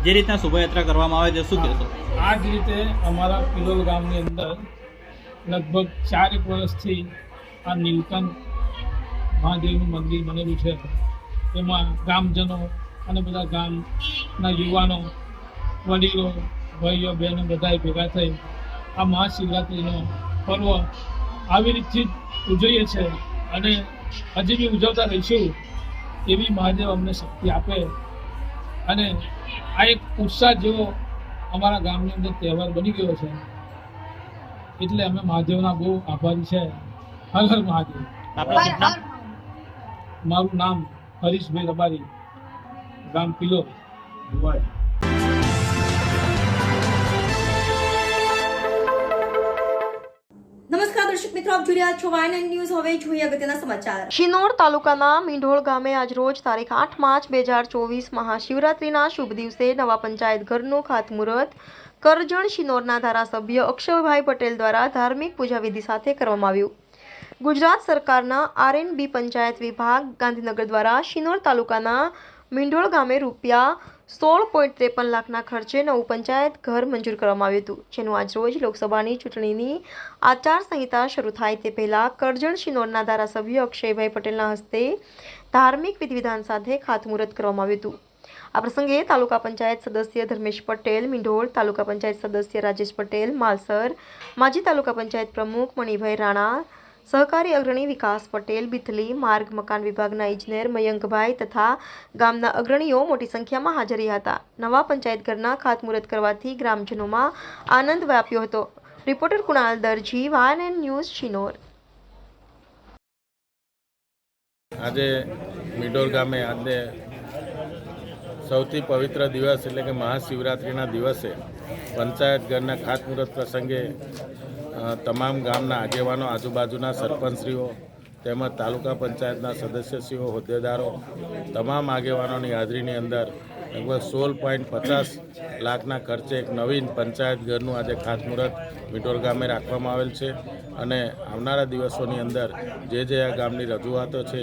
જે રીતના શોભાયાત્રા કરવામાં આવે છે, શું કહેશો? આ જ રીતે અમારા પિલોલ ગામની અંદર લગભગ 4 વર્ષથી આ નીલકંઠ મહાદેવનું મંદિર બનેલું છે. એમાં ગામજનો અને બધા ગામના યુવાનો, વડીલો, ભાઈઓ, બહેનો બધાએ ભેગા થઈ આ મહાશિવરાત્રિનો પર્વ આવી રીતથી ઉજવીએ છીએ અને હજી બી ઉજવતા રહીશું. એવી મહાદેવ અમને શક્તિ આપે અને આ એક ઉત્સાહ જેવો અમારા ગામની અંદર તહેવાર બની ગયો છે. એટલે અમે મહાદેવના બહુ આભારી છે. હર હર મહાદેવ. મારું નામ હરીશભાઈ રબારી, ગામ પિલોલ. નમસ્કાર આપ જોઈ રહ્યા છો વાયન ન્યૂઝ. હવે જોઈએ અગત્યના સમાચાર. શિનોર તાલુકાના મીંઢોળ ગામે આજ રોજ તારીખ 8 માર્ચ 2024 મહાશિવરાત્રિના શુભ દિવસે નવા પંચાયત ઘરનું ખાતમુહૂર્ત કરજણ શિનોરના ધારાસભ્ય અક્ષયભાઈ પટેલ દ્વારા ધાર્મિક પૂજા વિધિ સાથે કરવામાં આવ્યું. ગુજરાત સરકારના R&B પંચાયત વિભાગ ગાંધીનગર દ્વારા શિનોર તાલુકાના મીંઢોળ ગામે રૂપિયા 16.53 લાખના ખર્ચે નવું પંચાયત ઘર મંજૂર કરવામાં આવ્યું હતું, જેનું આજરોજ લોકસભાની ચૂંટણીની આચારસંહિતા શરૂ થાય તે પહેલા કરજણ શિનોરના ધારાસભ્ય અક્ષયભાઈ પટેલના હસ્તે ધાર્મિક વિધિવિધાન સાથે ખાતમુહૂર્ત કરવામાં આવ્યું હતું. આ પ્રસંગે તાલુકા પંચાયત સદસ્ય ધર્મેશ પટેલ મીંઢોળ, તાલુકા પંચાયત સદસ્ય રાજેશ પટેલ માલસર, માજી તાલુકા પંચાયત પ્રમુખ મણિભાઈ રાણા, સહકારી અગ્રણી વિકાસ પટેલ બિથલી, માર્ગ મકાન વિભાગના ઇજનેર મયંકભાઈ તથા ગામના અગ્રણીઓ મોટી સંખ્યામાં હાજર રહ્યા હતા. નવા પંચાયત ઘરના ખાતમુહૂર્ત કરવાથી ગ્રામજનોમાં આનંદ વ્યાપ્યો હતો. રિપોર્ટર કુણાલ દરજી, વાયન ન્યૂઝ, શિનોર. આજે મીંઢોળ ગામે આજે સૌથી પવિત્ર દિવસ એટલે કે મહાશિવરાત્રિના દિવસે પંચાયત ઘરના ખાતમુહૂર્ત પ્રસંગે તમામ ગામના આગેવાનો, આજુબાજુના સરપંચશ્રીઓ તેમજ તાલુકા પંચાયતના સદસ્યશ્રીઓ, હોદ્દેદારો તમામ આગેવાનોની હાજરીની અંદર લગભગ 16.50 લાખના ખર્ચે એક નવીન પંચાયત ઘરનું આજે ખાતમુહૂર્ત મીંઢોળ ગામે રાખવામાં આવેલ છે અને આવનારા દિવસોની અંદર જે આ ગામની રજૂઆતો છે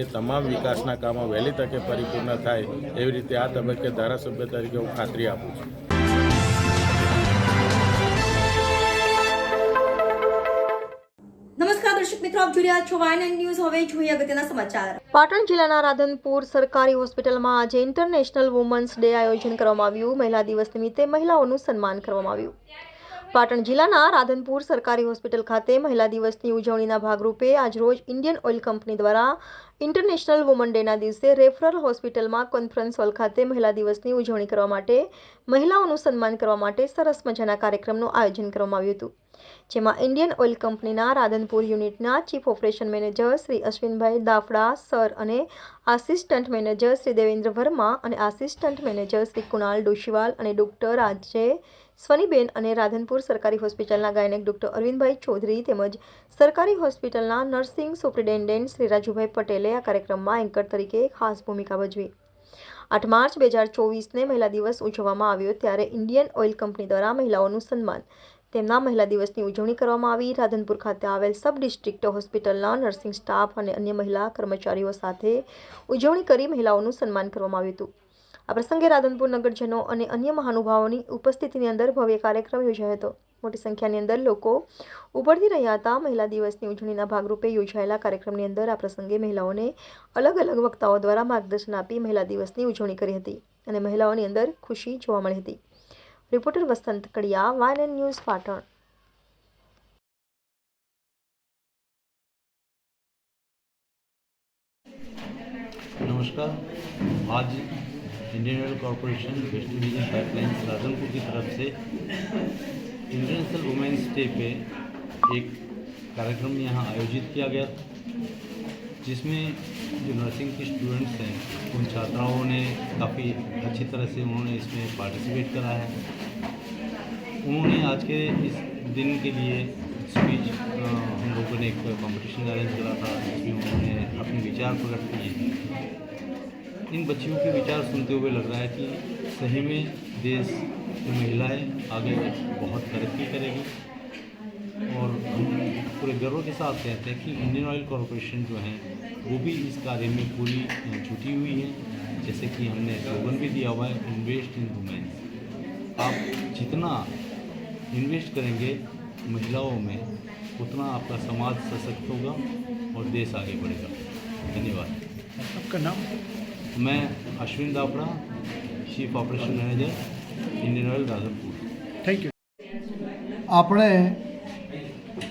એ તમામ વિકાસના કામો વહેલી તકે પરિપૂર્ણ થાય એવી રીતે આ તબક્કે ધારાસભ્ય તરીકે હું ખાતરી આપું છું. નમસ્કાર દર્શક મિત્રો, આપ જોઈ રહ્યા છો વાયન ન્યૂઝ. હવે જોઈએ અગત્યના સમાચાર. પાટણ જિલ્લાના રાધનપુર સરકારી હોસ્પિટલમાં આજે ઇન્ટરનેશનલ વુમન્સ ડે આયોજન કરવામાં આવ્યું. મહિલા દિવસ નિમિત્તે મહિલાઓનું સન્માન કરવામાં આવ્યું. પાટણ જિલ્લાના રાધનપુર સરકારી હોસ્પિટલ ખાતે મહિલા દિવસની ઉજવણીના ભાગરૂપે આજરોજ ઇન્ડિયન ઓઇલ કંપની દ્વારા ઇન્ટરનેશનલ વુમન ડેના દિવસે રેફરલ હોસ્પિટલમાં કોન્ફરન્સ હોલ ખાતે મહિલા દિવસની ઉજવણી કરવા માટે મહિલાઓનું સન્માન કરવા માટે સરસ મજાના કાર્યક્રમનું આયોજન કરવામાં આવ્યું હતું, જેમાં ઇન્ડિયન ઓઇલ કંપનીના રાધનપુર યુનિટના ચીફ ઓપરેશન મેનેજર શ્રી અશ્વિનભાઈ દાફડા સર અને આસિસ્ટન્ટ મેનેજર શ્રી દેવેન્દ્ર વર્મા અને આસિસ્ટન્ટ મેનેજર શ્રી કુણાલ ડોશીવાલ અને ડોક્ટર આજે સ્વનીબેન અને રાધનપુર સરકારી હોસ્પિટલના ગાયનેક ડોક્ટર અરવિંદભાઈ ચૌધરી તેમજ સરકારી હોસ્પિટલના નર્સિંગ સુપ્રિન્ટેન્ડન્ટ શ્રી રાજુભાઈ પટેલે આ કાર્યક્રમમાં એન્કર તરીકે ખાસ ભૂમિકા ભજવી. 8 માર્ચ 2024ને મહિલા દિવસ ઉજવવામાં આવ્યો ત્યારે ઇન્ડિયન ઓઇલ કંપની દ્વારા મહિલાઓનું સન્માન તેમના મહિલા દિવસની ઉજવણી કરવામાં આવી. રાધનપુર ખાતે આવેલ સબ ડિસ્ટ્રિક્ટ હોસ્પિટલના નર્સિંગ સ્ટાફ અને અન્ય મહિલા કર્મચારીઓ સાથે ઉજવણી કરી મહિલાઓનું સન્માન કરવામાં આવ્યું હતું. આ પ્રસંગે રાધનપુર નગરજનો અને અન્ય મહાનુભાવોની ઉપસ્થિતિની અંદર ભવ્ય કાર્યક્રમ યોજાયો હતો. મોટી સંખ્યાની અંદર લોકો ઉભરતી રહ્યા હતા. મહિલા દિવસની ઉજવણીના ભાગરૂપે યોજાયેલા કાર્યક્રમની અંદર આ પ્રસંગે મહિલાઓને અલગ અલગ વક્તાઓ દ્વારા માર્ગદર્શન આપી મહિલા દિવસની ઉજવણી કરી હતી અને મહિલાઓની અંદર ખુશી જોવા મળી હતી. રિપોર્ટર વસંત કડિયા, વાયન ન્યૂઝ, પાટણ. नमस्कार. आज Indian Oil Corporation West Division Pipelines Radhanpur की तरफ से इंटरनेशनल वुमेंस डे पे एक कार्यक्रम यहाँ आयोजित किया गया, जिसमें जो नर्सिंग के स्टूडेंट्स हैं उन छात्राओं ने काफ़ी अच्छी तरह से उन्होंने इसमें पार्टिसिपेट करा है. उन्होंने आज के इस दिन के लिए स्पीच हम लोगों ने एक कंपटीशन अरेंज करा था, जिसमें उन्होंने अपने विचार प्रकट किए. इन बच्चियों के विचार सुनते हुए लग रहा है कि सही में देश की महिलाएं आगे बहुत तरक्की करेगी और हम पूरे गर्व के साथ कहते हैं कि इंडियन ऑयल कॉरपोरेशन जो है वो भी इस कार्य में पूरी जुटी हुई है. जैसे कि हमने स्लोगन भी दिया हुआ है, इन्वेस्ट इन वुमेन. आप जितना इन्वेस्ट करेंगे महिलाओं में उतना आपका समाज सशक्त होगा और देश आगे बढ़ेगा. धन्यवाद. आपका नाम? मैं Ashwin Daphda, chief operation manager, Indian Oil Radhanpur. Thank you. આપણે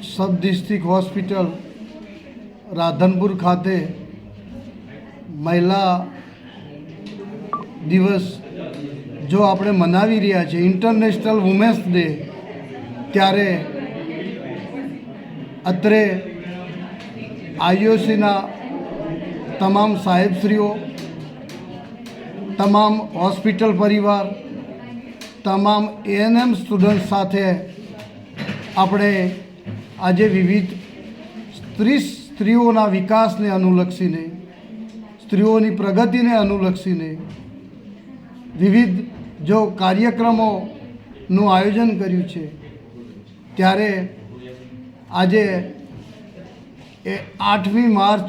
સબ ડિસ્ટ્રિક્ટ હોસ્પિટલ રાધનપુર ખાતે મહિલા દિવસ જો આપણે મનાવી રહ્યા છીએ, ઇન્ટરનેશનલ વુમેન્સ ડે, ત્યારે અત્રે આઈઓસીના તમામ સાહેબશ્રીઓ, તમામ હોસ્પિટલ પરિવાર, તમામ એએનએમ સ્ટુડન્ટ સાથે આપણે આજે વિવિધ સ્ત્રીઓના વિકાસને અનુલક્ષીને, સ્ત્રીઓની પ્રગતિને અનુલક્ષીને વિવિધ જો કાર્યક્રમોનું આયોજન કર્યું છે, ત્યારે આજે 8મી માર્ચ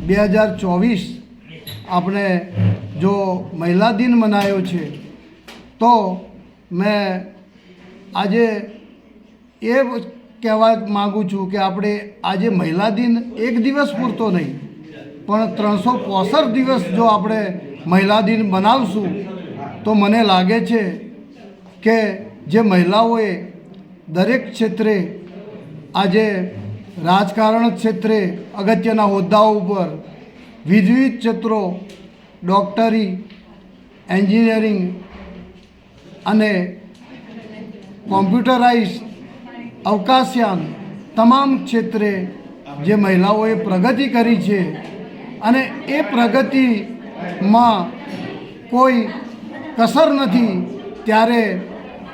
2024 આપણે જો મહિલા દિન મનાયો છે, તો મેં આજે એ કહેવા માગું છું કે આપણે આજે મહિલા દિન એક દિવસ પૂરતો નહીં પણ 365 દિવસ જો આપણે મહિલા દિન બનાવશું તો મને લાગે છે કે જે મહિલાઓએ દરેક ક્ષેત્રે આજે રાજકારણ ક્ષેત્રે અગત્યના હોદ્દાઓ ઉપર વિવિધ ક્ષેત્રો ડૉક્ટરી, એન્જિનિયરિંગ અને કોમ્પ્યુટરાઇઝ, અવકાશયાન તમામ ક્ષેત્રે જે મહિલાઓએ પ્રગતિ કરી છે અને એ પ્રગતિમાં કોઈ કસર નથી, ત્યારે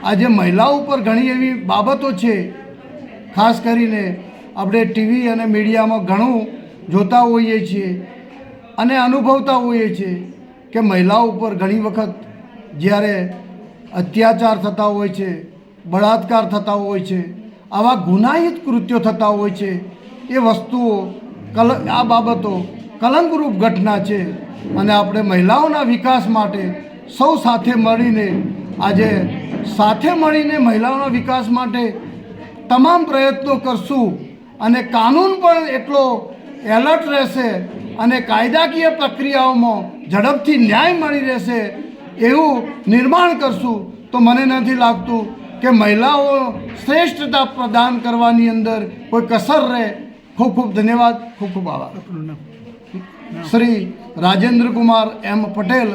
આજે મહિલાઓ ઉપર ઘણી એવી બાબતો છે, ખાસ કરીને આપણે ટીવી અને મીડિયામાં ઘણું જોતા હોઈએ છીએ અને અનુભવતા હોઈએ છીએ કે મહિલાઓ ઉપર ઘણી વખત જ્યારે અત્યાચાર થતા હોય છે, બળાત્કાર થતા હોય છે, આવા ગુનાહિત કૃત્યો થતા હોય છે, એ વસ્તુઓ આ બાબતો કલંકરૂપ ઘટના છે અને આપણે મહિલાઓના વિકાસ માટે સૌ સાથે મળીને મહિલાઓના વિકાસ માટે તમામ પ્રયત્નો કરશું અને કાનૂન પણ એટલો એલર્ટ રહેશે અને કાયદાકીય પ્રક્રિયાઓમાં ઝડપથી ન્યાય મળી રહેશે એવું નિર્માણ કરશું તો મને નથી લાગતું કે મહિલાઓ શ્રેષ્ઠતા પ્રદાન કરવાની અંદર કોઈ કસર રહે. ખૂબ ખૂબ ધન્યવાદ, ખૂબ ખૂબ આભાર. Shri Rajendra Kumar M Patel,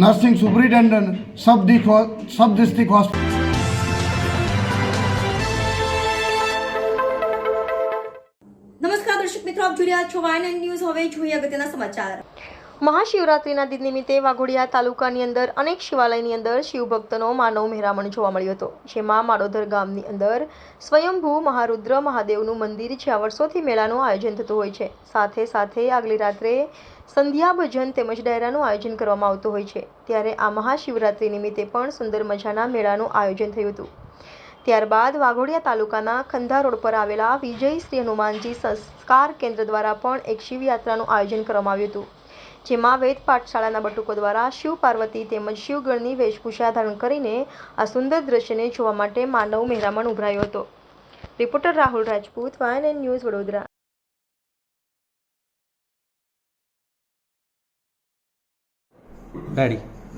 nursing superintendent, sub district hospital. નમસ્કાર દર્શક મિત્રો, આપ જોઈ રહ્યા છો YNN ન્યૂઝ. હવે જોઈએ અગત્યના સમાચાર. મહાશિવરાત્રિના દિન નિમિત્તે વાઘોડિયા તાલુકાની અંદર અનેક શિવાલયની અંદર શિવભક્તનો માનવ મહેરામણ જોવા મળ્યો હતો, જેમાં માડોદર ગામની અંદર સ્વયંભૂ મહારુદ્ર મહાદેવનું મંદિર જ્યાં વર્ષોથી મેળાનું આયોજન થતું હોય છે. સાથે સાથે આગલી રાત્રે સંધ્યા ભજન તેમજ ડાયરાનું આયોજન કરવામાં આવતું હોય છે. ત્યારે આ મહાશિવરાત્રિ નિમિત્તે પણ સુંદર મજાના મેળાનું આયોજન થયું હતું. ત્યારબાદ વાઘોડિયા તાલુકાના ખંધા રોડ પર આવેલા વિજય શ્રી હનુમાનજી સંસ્કાર કેન્દ્ર દ્વારા પણ એક શિવયાત્રાનું આયોજન કરવામાં આવ્યું હતું, જેમાં વેદ પાઠશાળાના બટુકો દ્વારા શિવ પાર્વતી તેમજ શિવગણની વેશભૂષા ધારણ કરીને આ સુંદર દ્રશ્યને જોવા માટે માનવ મહેરામણ ઉભરાયો હતો. Reporter Rahul Rajput, YNN news, Vadodara.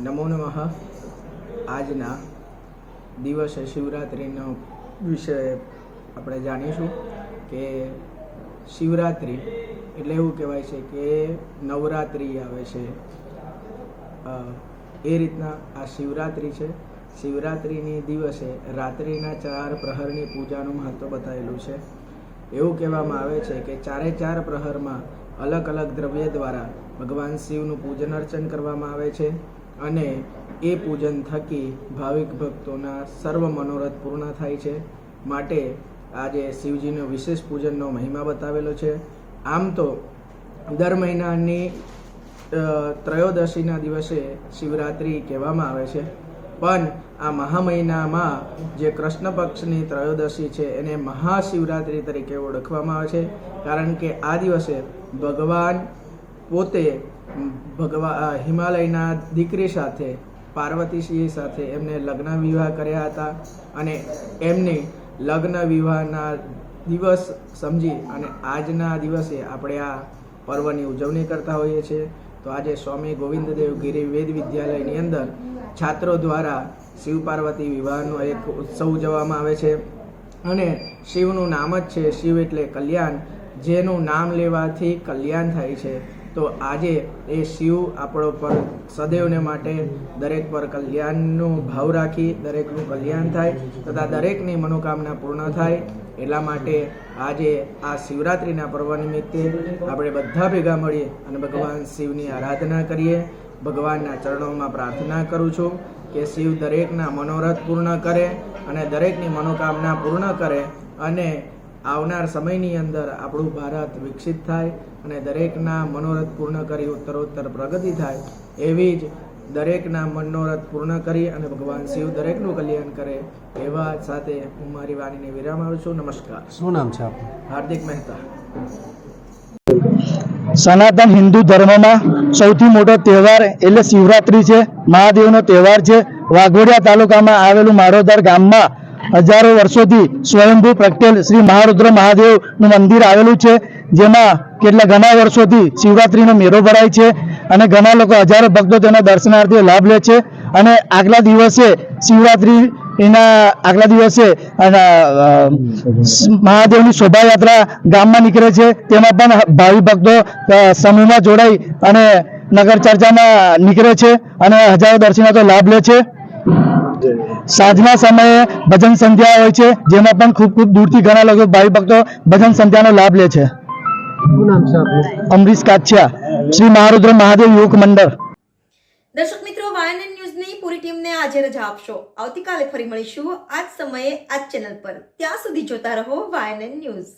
નમો નમઃ. આજના દિવસે શિવરાત્રિનો વિષય આપણે જાણીશું કે શિવરાત્રિ એટલે એવું કહેવાય છે કે નવરાત્રિ આવે છે, એ રીતના આ શિવરાત્રિ છે. શિવરાત્રિની દિવસે રાત્રિના 4 પ્રહરની પૂજાનું મહત્ત્વ બતાવેલું છે. એવું કહેવામાં આવે છે કે 4 પ્રહરમાં અલગ અલગ દ્રવ્ય દ્વારા ભગવાન શિવનું પૂજન અર્ચન કરવામાં આવે છે અને એ પૂજન થકી ભાવિક ભક્તોના સર્વ મનોરથ પૂર્ણ થાય છે. માટે આજે શિવજીનો વિશેષ પૂજનનો મહિમા બતાવેલો છે. આમ તો દર મહિનાની ત્રયોદશીના દિવસે શિવરાત્રિ કહેવામાં આવે છે, પણ આ મહા મહિનામાં જે કૃષ્ણ પક્ષની ત્રયોદશી છે એને મહાશિવરાત્રિ તરીકે ઓળખવામાં આવે છે, કારણ કે આ દિવસે ભગવાન પોતે હિમાલયના દીકરી સાથે, પાર્વતીસિંહ સાથે એમને લગ્ન વિવાહ કર્યા હતા અને એમની લગ્ન વિવાહના દિવસ સમજી અને આજના દિવસે આપણે આ પર્વની ઉજવણી કરતા હોઈએ છીએ. તો આજે સ્વામી ગોવિંદદેવ ગિરી વેદ વિદ્યાલયની અંદર છાત્રો દ્વારા શિવ પાર્વતી વિવાહનો એક ઉત્સવ ઉજવવામાં આવે છે અને શિવનું નામ જ છે શિવ એટલે કલ્યાણ, જેનું નામ લેવાથી કલ્યાણ થાય છે. તો આજે એ શિવ આપણો પર સદૈવને માટે દરેક પર કલ્યાણનો ભાવ રાખી દરેકનું કલ્યાણ થાય તથા દરેકની મનોકામના પૂર્ણ થાય, એટલા માટે આજે આ શિવરાત્રિના પર્વ નિમિત્તે આપણે બધા ભેગા મળીએ અને ભગવાન શિવની આરાધના કરીએ. ભગવાનના ચરણોમાં પ્રાર્થના કરું છું કે શિવ દરેકના મનોરથ પૂર્ણ કરે અને દરેકની મનોકામના પૂર્ણ કરે અને આવનાર સમયની અંદર આપણું ભારત વિકસિત થાય અને દરેકના મનોરથ પૂર્ણ કરી ઉત્તરોત્તર પ્રગતિ થાય એવી જ દરેકના મનોરથ પૂર્ણ કરી અને ભગવાન શિવ દરેકનું કલ્યાણ કરે એવા સાથે હું મારી વાણીને વિરામ આપું છું. નમસ્કાર. શું નામ છે આપનું? હાર્દિક મહેતા. સનાતન હિન્દુ ધર્મમાં સૌથી મોટો તહેવાર એટલે શિવરાત્રિ છે. મહાદેવનો તહેવાર છે. વાઘોડિયા તાલુકામાં આવેલું મારોદર ગામમાં હજારો વર્ષોથી સ્વયંભૂ પ્રગટેલ શ્રી મહારુદ્ર મહાદેવનું મંદિર આવેલું છે, જેમાં ઘણા વર્ષોથી શિવરાત્રિનો મેળો ભરાય છે અને ઘણા લોકો હજારો ભક્તો તેના દર્શનાર્થીઓ લાભ લે છે. અને આગલા દિવસે શિવરાત્રિ આગલા દિવસે મહાદેવની શોભાયાત્રા ગામમાં નીકળે છે. તેમાં પણ ભાવિ ભક્તો સમૂહમાં જોડાઈ અને નગર ચર્ચામાં નીકળે છે અને હજારો દર્શનાર્થીઓ લાભ લે છે. સાંજના સમયે ભજન સંધ્યા હોય છે, જેમાં પણ ખૂબ દૂરથી ઘણા લોકો ભાવિ ભક્તો ભજન સંધ્યાનો લાભ લે છે. શું નામ છે આપનું? અમરીશ કાછિયા, શ્રી મહારુદ્ર મહાદેવ યુવક મંડળ. દર્શક મિત્રો, વાયએનએન ન્યૂઝની પૂરી ટીમને આજે રજા આપશો. આવતીકાલે ફરી મળીશું આ જ સમયે આ જ ચેનલ પર. ત્યાં સુધી જોતા રહો વાયએનએન ન્યૂઝ.